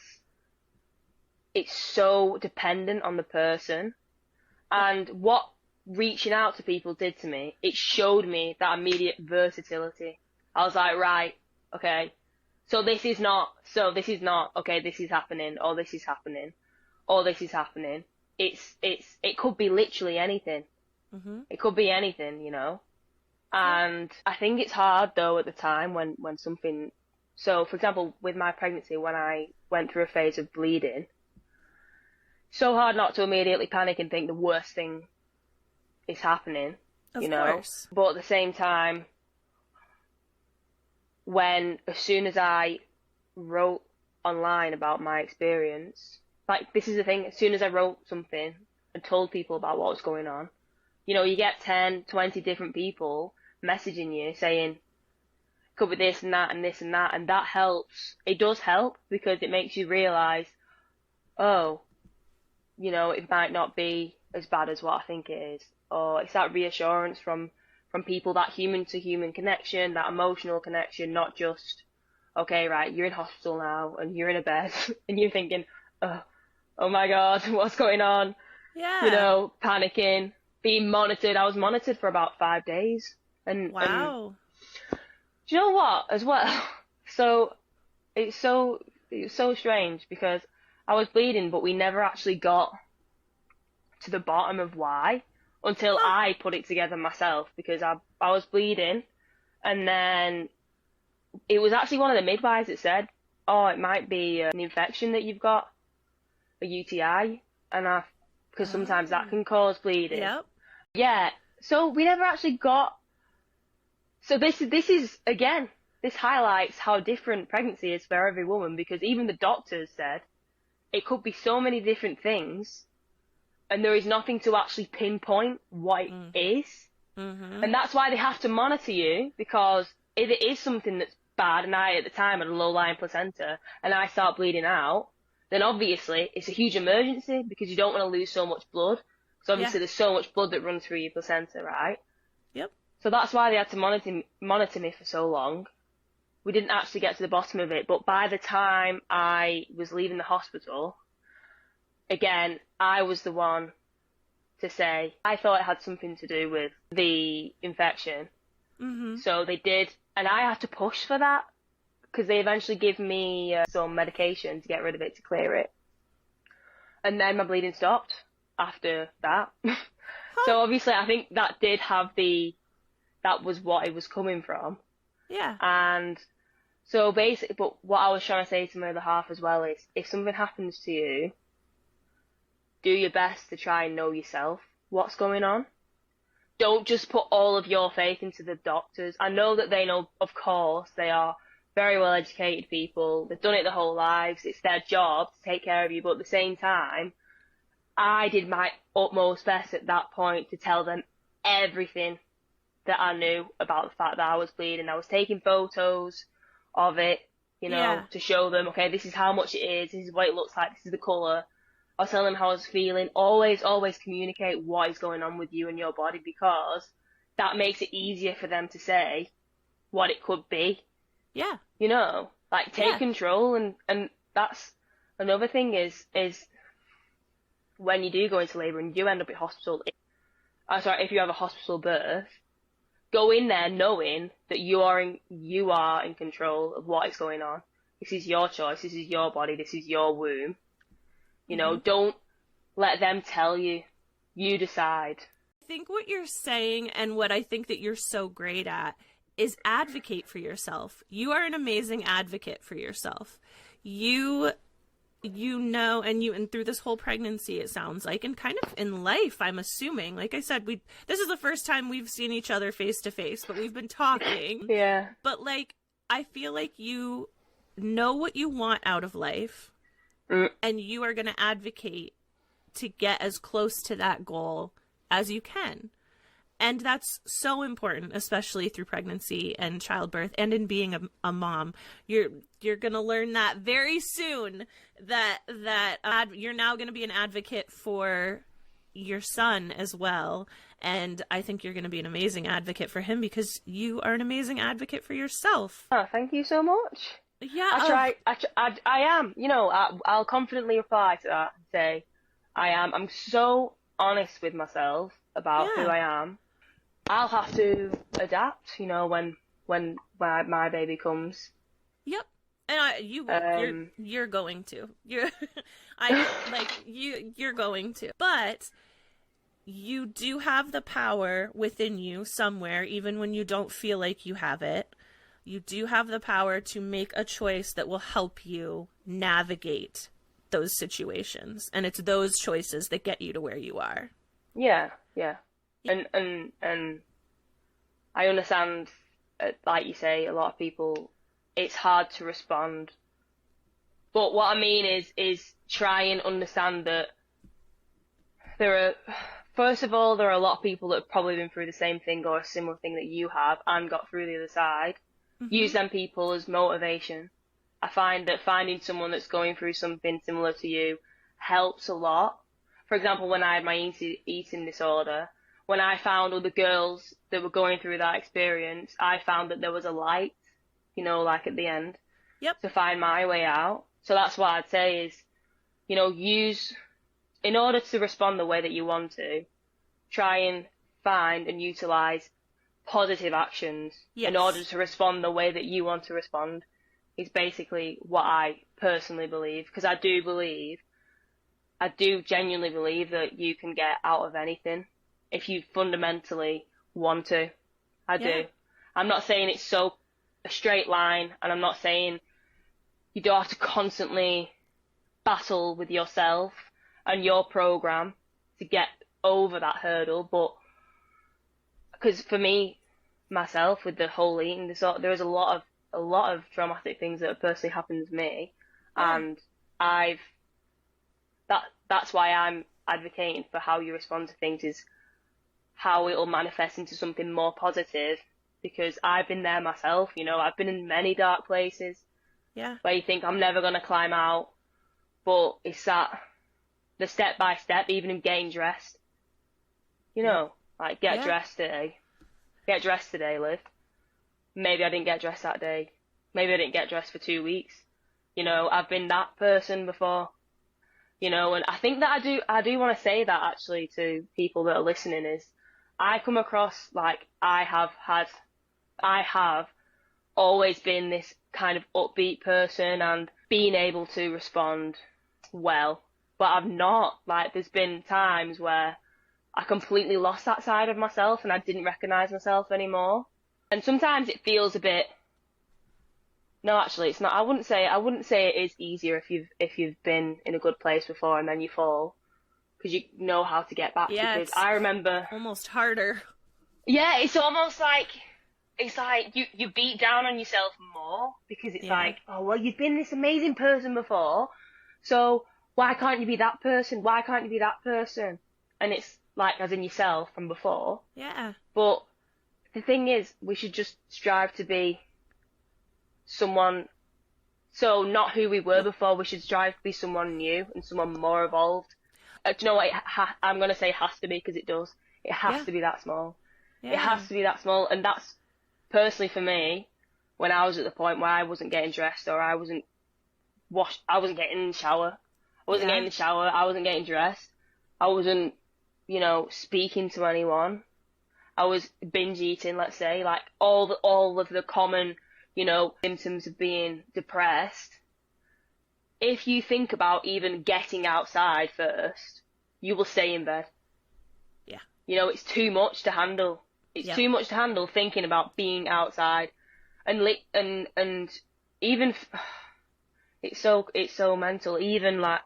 it's so dependent on the person. And what reaching out to people did to me, it showed me that immediate versatility. I was like, right, okay, so this is not, okay, this is happening, or this is happening, or this is happening. It could be literally anything. It could be anything, you know. And I think it's hard though at the time when something, so for example, with my pregnancy, when I went through a phase of bleeding, so hard not to immediately panic and think the worst thing is happening, you know. Of course. But at the same time, as soon as I wrote online about my experience, like, this is the thing, as soon as I wrote something and told people about what was going on, you know, you get 10, 20 different people messaging you saying, could be this and that and this and that, and that helps. It does help because it makes you realise, oh, you know, it might not be as bad as what I think it is. Or it's that reassurance from people, that human to human connection, that emotional connection, not just, okay, right, you're in hospital now and you're in a bed and you're thinking, oh my God, what's going on? Yeah. You know, panicking, being monitored. I was monitored for about 5 days. And wow. Do you know what, as well? So it was so strange because I was bleeding, but we never actually got to the bottom of why until I put it together myself, because I was bleeding, and then it was actually one of the midwives that said, oh, it might be an infection that you've got, a UTI, and because sometimes that can cause bleeding. Yep. Yeah. So we never actually got. So this is again, this highlights how different pregnancy is for every woman, because even the doctors said it could be so many different things, and there is nothing to actually pinpoint what it is. And that's why they have to monitor you, because if it is something that's bad, and I at the time had a low-lying placenta, and I start bleeding out, then obviously it's a huge emergency, because you don't want to lose so much blood. So obviously there's so much blood that runs through your placenta, right? Yep. So that's why they had to monitor me for so long. We didn't actually get to the bottom of it, but by the time I was leaving the hospital, again, I was the one to say, I thought it had something to do with the infection. So they did, and I had to push for that, because they eventually gave me some medication to get rid of it, to clear it. And then my bleeding stopped after that. So obviously I think that did have that was what it was coming from. Yeah. And so basically, but what I was trying to say to my other half as well is, if something happens to you, do your best to try and know yourself what's going on. Don't just put all of your faith into the doctors. I know that they know, of course, they are very well educated people. They've done it their whole lives. It's their job to take care of you. But at the same time, I did my utmost best at that point to tell them everything that I knew about the fact that I was bleeding. I was taking photos of it, you know, to show them, okay, this is how much it is, this is what it looks like, this is the colour. I was telling them how I was feeling. Always communicate what is going on with you and your body, because that makes it easier for them to say what it could be. Yeah. You know, like, take control, and that's another thing is when you do go into labour and you end up at hospital, if you have a hospital birth, go in there knowing that you are in control of what is going on. This is your choice, this is your body, this is your womb. You know, don't let them tell you. You decide. I think what you're saying, and what I think that you're so great at, is advocate for yourself. You are an amazing advocate for yourself. You know, and through this whole pregnancy, it sounds like, and kind of in life, I'm assuming, like I said, this is the first time we've seen each other face to face, but we've been talking. Yeah. But, like, I feel like you know what you want out of life, and you are going to advocate to get as close to that goal as you can. And that's so important, especially through pregnancy and childbirth and in being a mom. You're going to learn that very soon, that you're now going to be an advocate for your son as well. And I think you're going to be an amazing advocate for him because you are an amazing advocate for yourself. Oh, thank you so much. Yeah. I am. You know, I'll confidently reply to that and say, I am. I'm so honest with myself about who I am. I'll have to adapt, you know, when my baby comes. Yep. And you're going to. You're going to. But you do have the power within you somewhere, even when you don't feel like you have it. You do have the power to make a choice that will help you navigate those situations. And it's those choices that get you to where you are. Yeah. And I understand, like you say, a lot of people, it's hard to respond. But what I mean is try and understand that first of all, there are a lot of people that have probably been through the same thing or a similar thing that you have and got through the other side. Mm-hmm. Use them people as motivation. I find that finding someone that's going through something similar to you helps a lot. For example, when I had my eating disorder, when I found other girls that were going through that experience, I found that there was a light, you know, like at the end. Yep. To find my way out. So that's what I'd say is, you know, in order to respond the way that you want to, try and find and utilize positive actions in order to respond the way that you want to respond is basically what I personally believe. Because I do genuinely believe that you can get out of anything if you fundamentally want to. I do. I'm not saying it's a straight line, and I'm not saying you don't have to constantly battle with yourself and your program to get over that hurdle, but because for me, myself, with the whole eating disorder, there is a lot of traumatic things that have personally happened to me, and that's why I'm advocating for how you respond to things is how it will manifest into something more positive, because I've been there myself, you know, I've been in many dark places where you think I'm never going to climb out, but it's that the step by step, even in getting dressed, you know, like get dressed today, Liv. Maybe I didn't get dressed that day, maybe I didn't get dressed for 2 weeks, you know, I've been that person before, you know, and I think that I do want to say that actually to people that are listening is I come across like I have always been this kind of upbeat person and being able to respond well, but I've not. Like, there's been times where I completely lost that side of myself and I didn't recognize myself anymore. And sometimes it feels a bit, no, actually it's not. I wouldn't say it is easier if you've been in a good place before and then you fall, because you know how to get back. Yeah, because I remember almost harder. Yeah, it's almost like you beat down on yourself more, because it's like, oh well, you've been this amazing person before, so why can't you be that person? Why can't you be that person? And it's like, as in yourself from before. Yeah. But the thing is, we should just strive to be someone, so not who we were before, we should strive to be someone new and someone more evolved. Do you know what? I'm going to say has to be, because it does. It has to be that small. Yeah. It has to be that small. And that's, personally for me, when I was at the point where I wasn't getting dressed, or I wasn't getting in the shower. I wasn't getting in the shower, I wasn't getting dressed. I wasn't, you know, speaking to anyone. I was binge eating, let's say, like all of the common, you know, symptoms of being depressed. If you think about even getting outside first, you will stay in bed. Yeah. You know, it's too much to handle. It's too much to handle thinking about being outside, and even it's so mental. Even like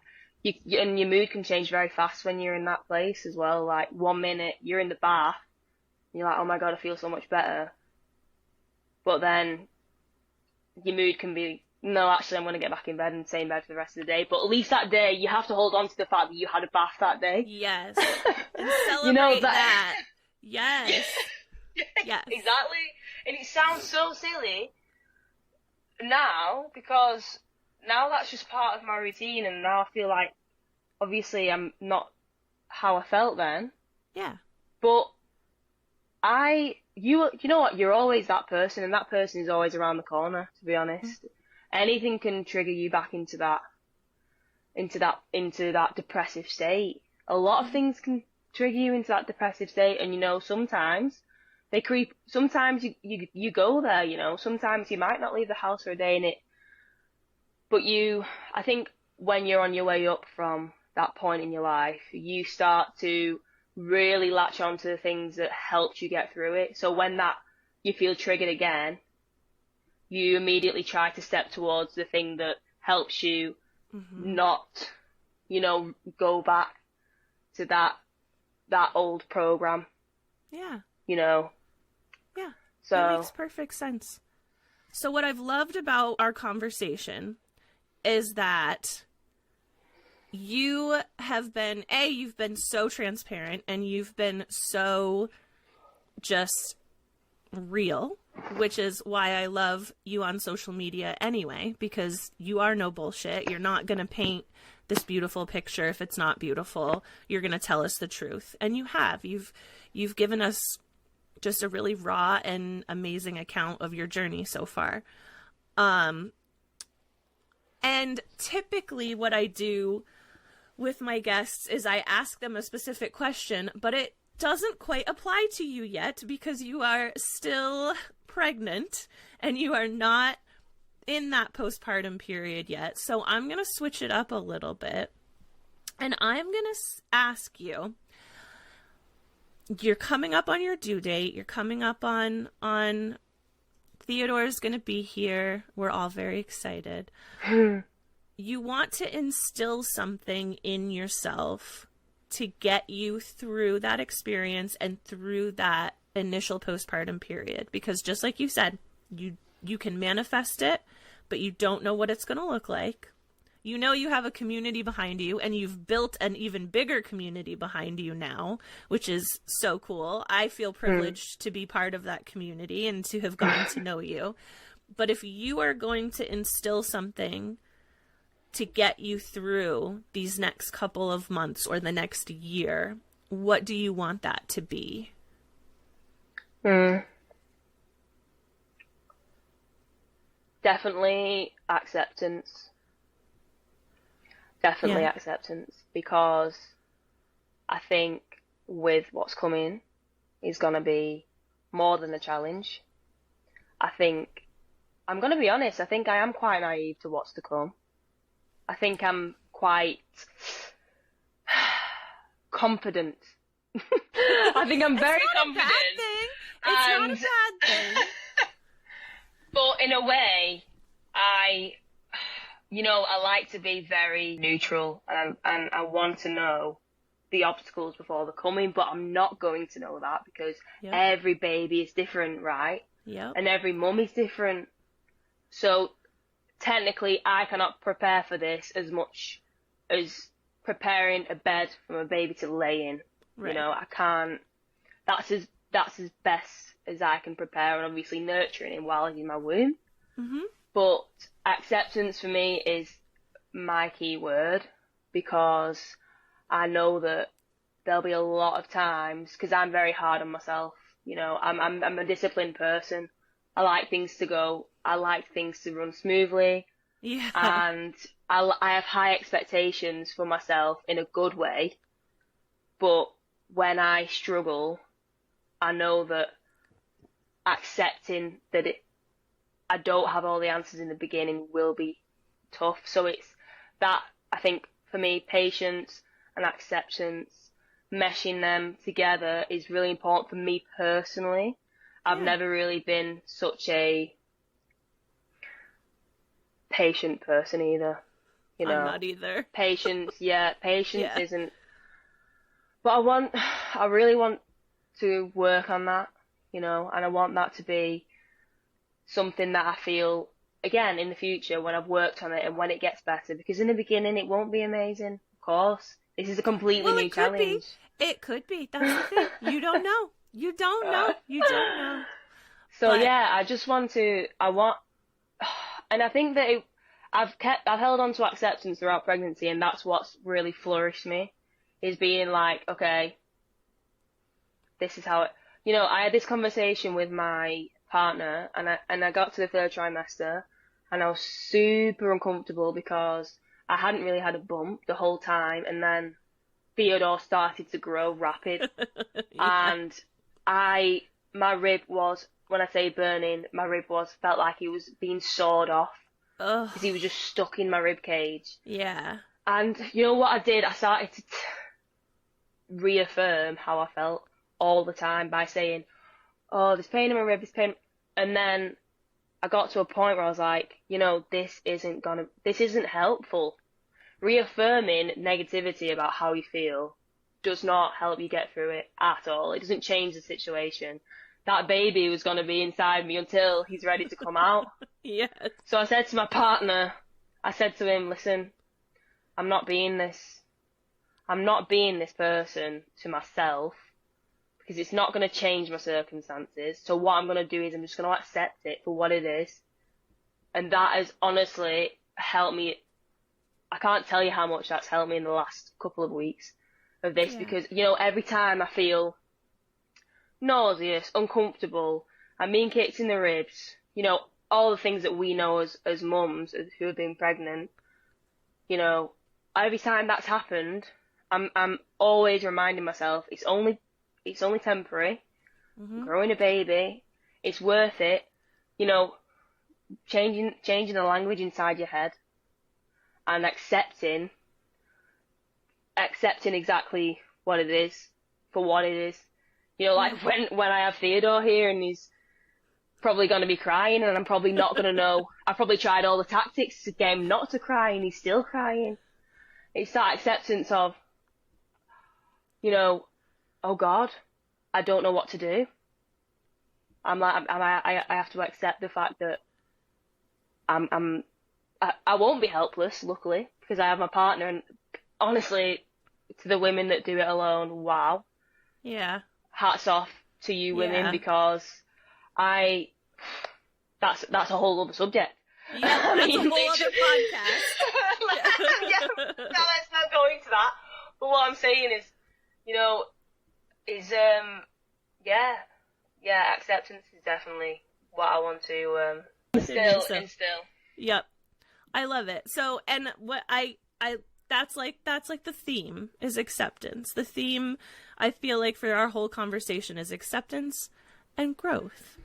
and your mood can change very fast when you're in that place as well. Like 1 minute you're in the bath, and you're like, oh my god, I feel so much better. But then your mood can be no, actually, I'm going to get back in bed and stay in bed for the rest of the day. But at least that day, you have to hold on to the fact that you had a bath that day. Yes. And celebrate You know, that. Yes. Yes. Exactly. And it sounds so silly now, because now that's just part of my routine, and now I feel like, obviously, I'm not how I felt then. Yeah. But you know what? You're always that person, and that person is always around the corner, to be honest. Anything can trigger you back into that depressive state. A lot of things can trigger you into that depressive state, and sometimes they creep. Sometimes you go there, sometimes you might not leave the house for a day in it, but I think when you're on your way up from that point in your life, you start to really latch on to the things that helped you get through it. So when you feel triggered again, you immediately try to step towards the thing that helps you not, go back to that old program. Yeah. Yeah. So that makes perfect sense. So what I've loved about our conversation is that you've been so transparent, and you've been so just real, which is why I love you on social media anyway, because you are no bullshit. You're not going to paint this beautiful picture if it's not beautiful. You're going to tell us the truth. And you've given us just a really raw and amazing account of your journey so far. And typically what I do with my guests is I ask them a specific question, but it doesn't quite apply to you yet because you are still pregnant and you are not in that postpartum period yet. So I'm going to switch it up a little bit, and I'm going to ask you, you're coming up on your due date. You're coming up on Theodore's going to be here. We're all very excited. You want to instill something in yourself to get you through that experience and through that initial postpartum period. Because just like you said, you can manifest it, but you don't know what it's going to look like. You know you have a community behind you, and you've built an even bigger community behind you now, which is so cool. I feel privileged to be part of that community and to have gotten to know you. But if you are going to instill something to get you through these next couple of months or the next year, what do you want that to be? Definitely acceptance. Definitely acceptance, because I think with what's coming is going to be more than a challenge. I'm going to be honest, I think I am quite naive to what's to come. I think I'm quite confident. I think I'm very confident. It's not a bad thing. But in a way, I like to be very neutral, and I want to know the obstacles before they're coming, but I'm not going to know that because every baby is different, right? Yep. And every mum is different. So technically, I cannot prepare for this as much as preparing a bed for a baby to lay in. Right. I can't. That's as best as I can prepare, and obviously nurturing him while he's in my womb. Mm-hmm. But acceptance for me is my key word, because I know that there'll be a lot of times, because I'm very hard on myself. I'm a disciplined person. I like things to run smoothly. Yeah. And I have high expectations for myself in a good way. But when I struggle, I know that accepting that I don't have all the answers in the beginning will be tough. So it's that, I think, for me, patience and acceptance, meshing them together is really important for me personally. I've never really been such a patient person either. I'm not either. Patience isn't. But I really want to work on that, and I want that to be something that I feel again, in the future, when I've worked on it and when it gets better, because in the beginning it won't be amazing, of course. This is a completely new challenge. It could be. That's the thing. You don't know. You don't know. You don't know. So But- yeah, and I think that I've held on to acceptance throughout pregnancy, and that's what's really flourished me, is being like, okay, this is how it, I had this conversation with my partner, and I got to the third trimester, and I was super uncomfortable because I hadn't really had a bump the whole time, and then Theodore started to grow rapid, and my rib was, when I say burning, my rib felt like it was being sawed off, because he was just stuck in my rib cage. Yeah. And you know what I did? I started to reaffirm how I felt all the time by saying, oh, there's pain in my rib, there's pain. And then I got to a point where I was like, this isn't helpful. Reaffirming negativity about how you feel does not help you get through it at all. It doesn't change the situation. That baby was going to be inside me until he's ready to come out. Yes. So I said to my partner, I said to him, listen, I'm not being this person to myself, because it's not going to change my circumstances. So what I'm going to do is I'm just going to accept it for what it is. And that has honestly helped me. I can't tell you how much that's helped me in the last couple of weeks of this, because, every time I feel nauseous, uncomfortable, I'm being kicked in the ribs, all the things that we know as mums who have been pregnant, every time that's happened, I'm always reminding myself it's only temporary. Mm-hmm. Growing a baby, it's worth it. Changing the language inside your head and accepting exactly what it is for what it is. Like when I have Theodore here and he's probably going to be crying and I'm probably not going to know. I've probably tried all the tactics to get him not to cry and he's still crying. It's that acceptance of, oh God, I don't know what to do. I have to accept the fact that I won't be helpless, luckily, because I have my partner. And honestly, to the women that do it alone, wow. Yeah. Hats off to you women, because that's a whole other subject. Yeah, that's a whole other podcast. Yeah, no, let's not go into that. But what I'm saying is, acceptance is definitely what I want to instill. Yep. I love it. So, and what that's like the theme is acceptance. The theme, I feel like, for our whole conversation is acceptance and growth.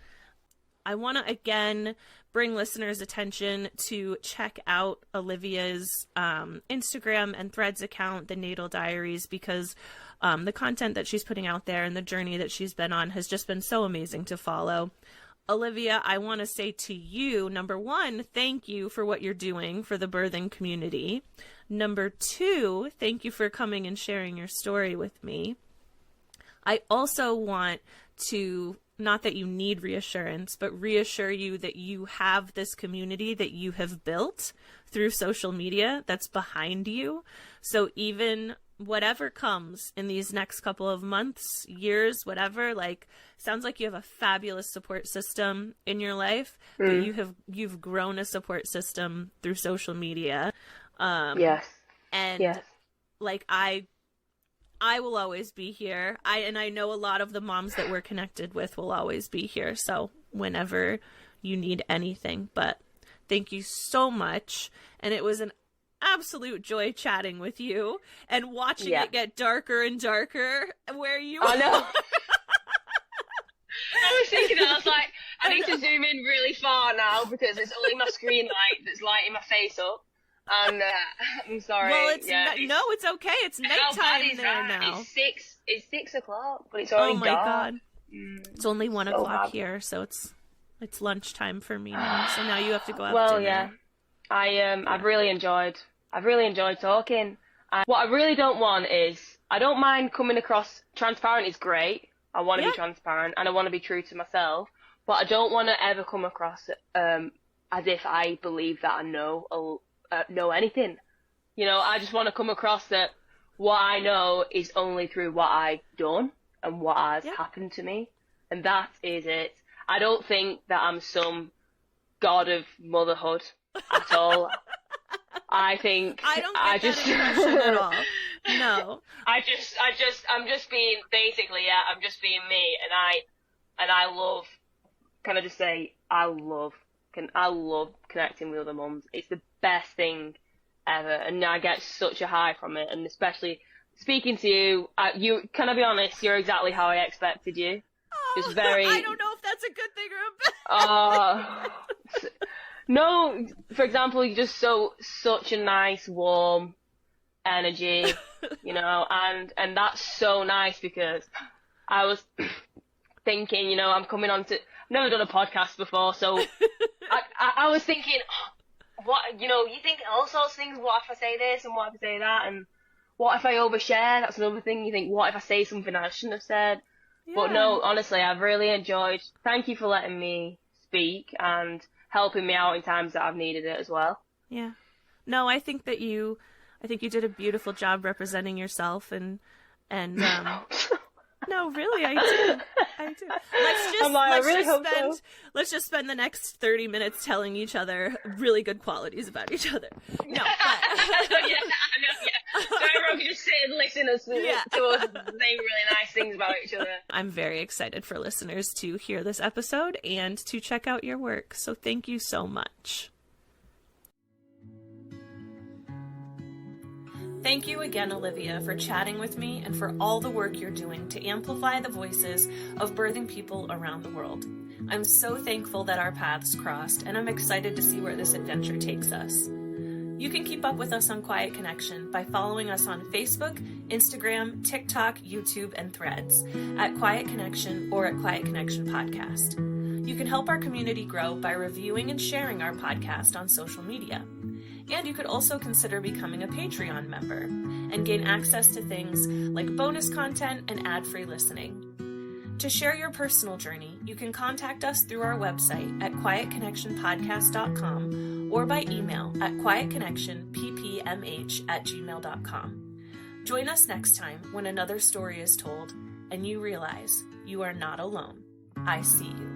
I want to again bring listeners' attention to check out Olivia's Instagram and Threads account, the Natal Diaries, because the content that she's putting out there and the journey that she's been on has just been so amazing to follow. Olivia, I want to say to you, number one, thank you for what you're doing for the birthing community. Number two, thank you for coming and sharing your story with me. I also want to, not that you need reassurance, but reassure you that you have this community that you have built through social media that's behind you. So even whatever comes in these next couple of months, years, whatever, sounds like you have a fabulous support system in your life, but you've grown a support system through social media. Yes. And yes. I will always be here. I know a lot of the moms that we're connected with will always be here. So whenever you need anything, but thank you so much. And it was an absolute joy chatting with you and watching it get darker and darker where you are. I know. I was thinking, I was like, I need to zoom in really far now because it's only my screen light that's lighting my face up. And I'm sorry. Well, it's okay. It's nighttime there now. It's 6 o'clock, but it's already dark. Oh my God. It's only 1 o'clock here, so it's lunchtime for me now. So now you have to go out. Well, yeah. I've really enjoyed talking. And what I really don't want is, I don't mind coming across transparent is great. I want to be transparent and I want to be true to myself, but I don't want to ever come across as if I believe that I know anything. You know, I just want to come across that what I know is only through what I've done and what has happened to me. And that is it. I don't think that I'm some god of motherhood at all. I think I don't get that impression at all. No. I'm just being me, and I love, can I just say, I love connecting with other mums. It's the best thing ever, and I get such a high from it, and especially speaking to you, can I be honest, you're exactly how I expected you. Just very... I don't know if that's a good thing or a bad No, for example, you're just such a nice, warm energy, you know, and that's so nice, because I was thinking, you know, I'm coming on to... I've never done a podcast before, so I was thinking, what, you know, you think all sorts of things, what if I say this and what if I say that, and what if I overshare? That's another thing. You think, what if I say something I shouldn't have said? Yeah. But no, honestly, I've really enjoyed. Thank you for letting me speak and helping me out in times that I've needed it as well. Yeah. No, I think you did a beautiful job representing yourself, and no, really, I do. Let's just spend the next 30 minutes telling each other really good qualities about each other. No, but... yeah. So everyone can just sit and listen to us saying really nice things about each other. I'm very excited for listeners to hear this episode and to check out your work. So thank you so much. Thank you again, Olivia, for chatting with me and for all the work you're doing to amplify the voices of birthing people around the world. I'm so thankful that our paths crossed, and I'm excited to see where this adventure takes us. You can keep up with us on Quiet Connection by following us on Facebook, Instagram, TikTok, YouTube, and Threads at Quiet Connection or at Quiet Connection Podcast. You can help our community grow by reviewing and sharing our podcast on social media. And you could also consider becoming a Patreon member and gain access to things like bonus content and ad-free listening. To share your personal journey, you can contact us through our website at quietconnectionpodcast.com or by email at quietconnectionppmh@gmail.com. Join us next time when another story is told and you realize you are not alone. I see you.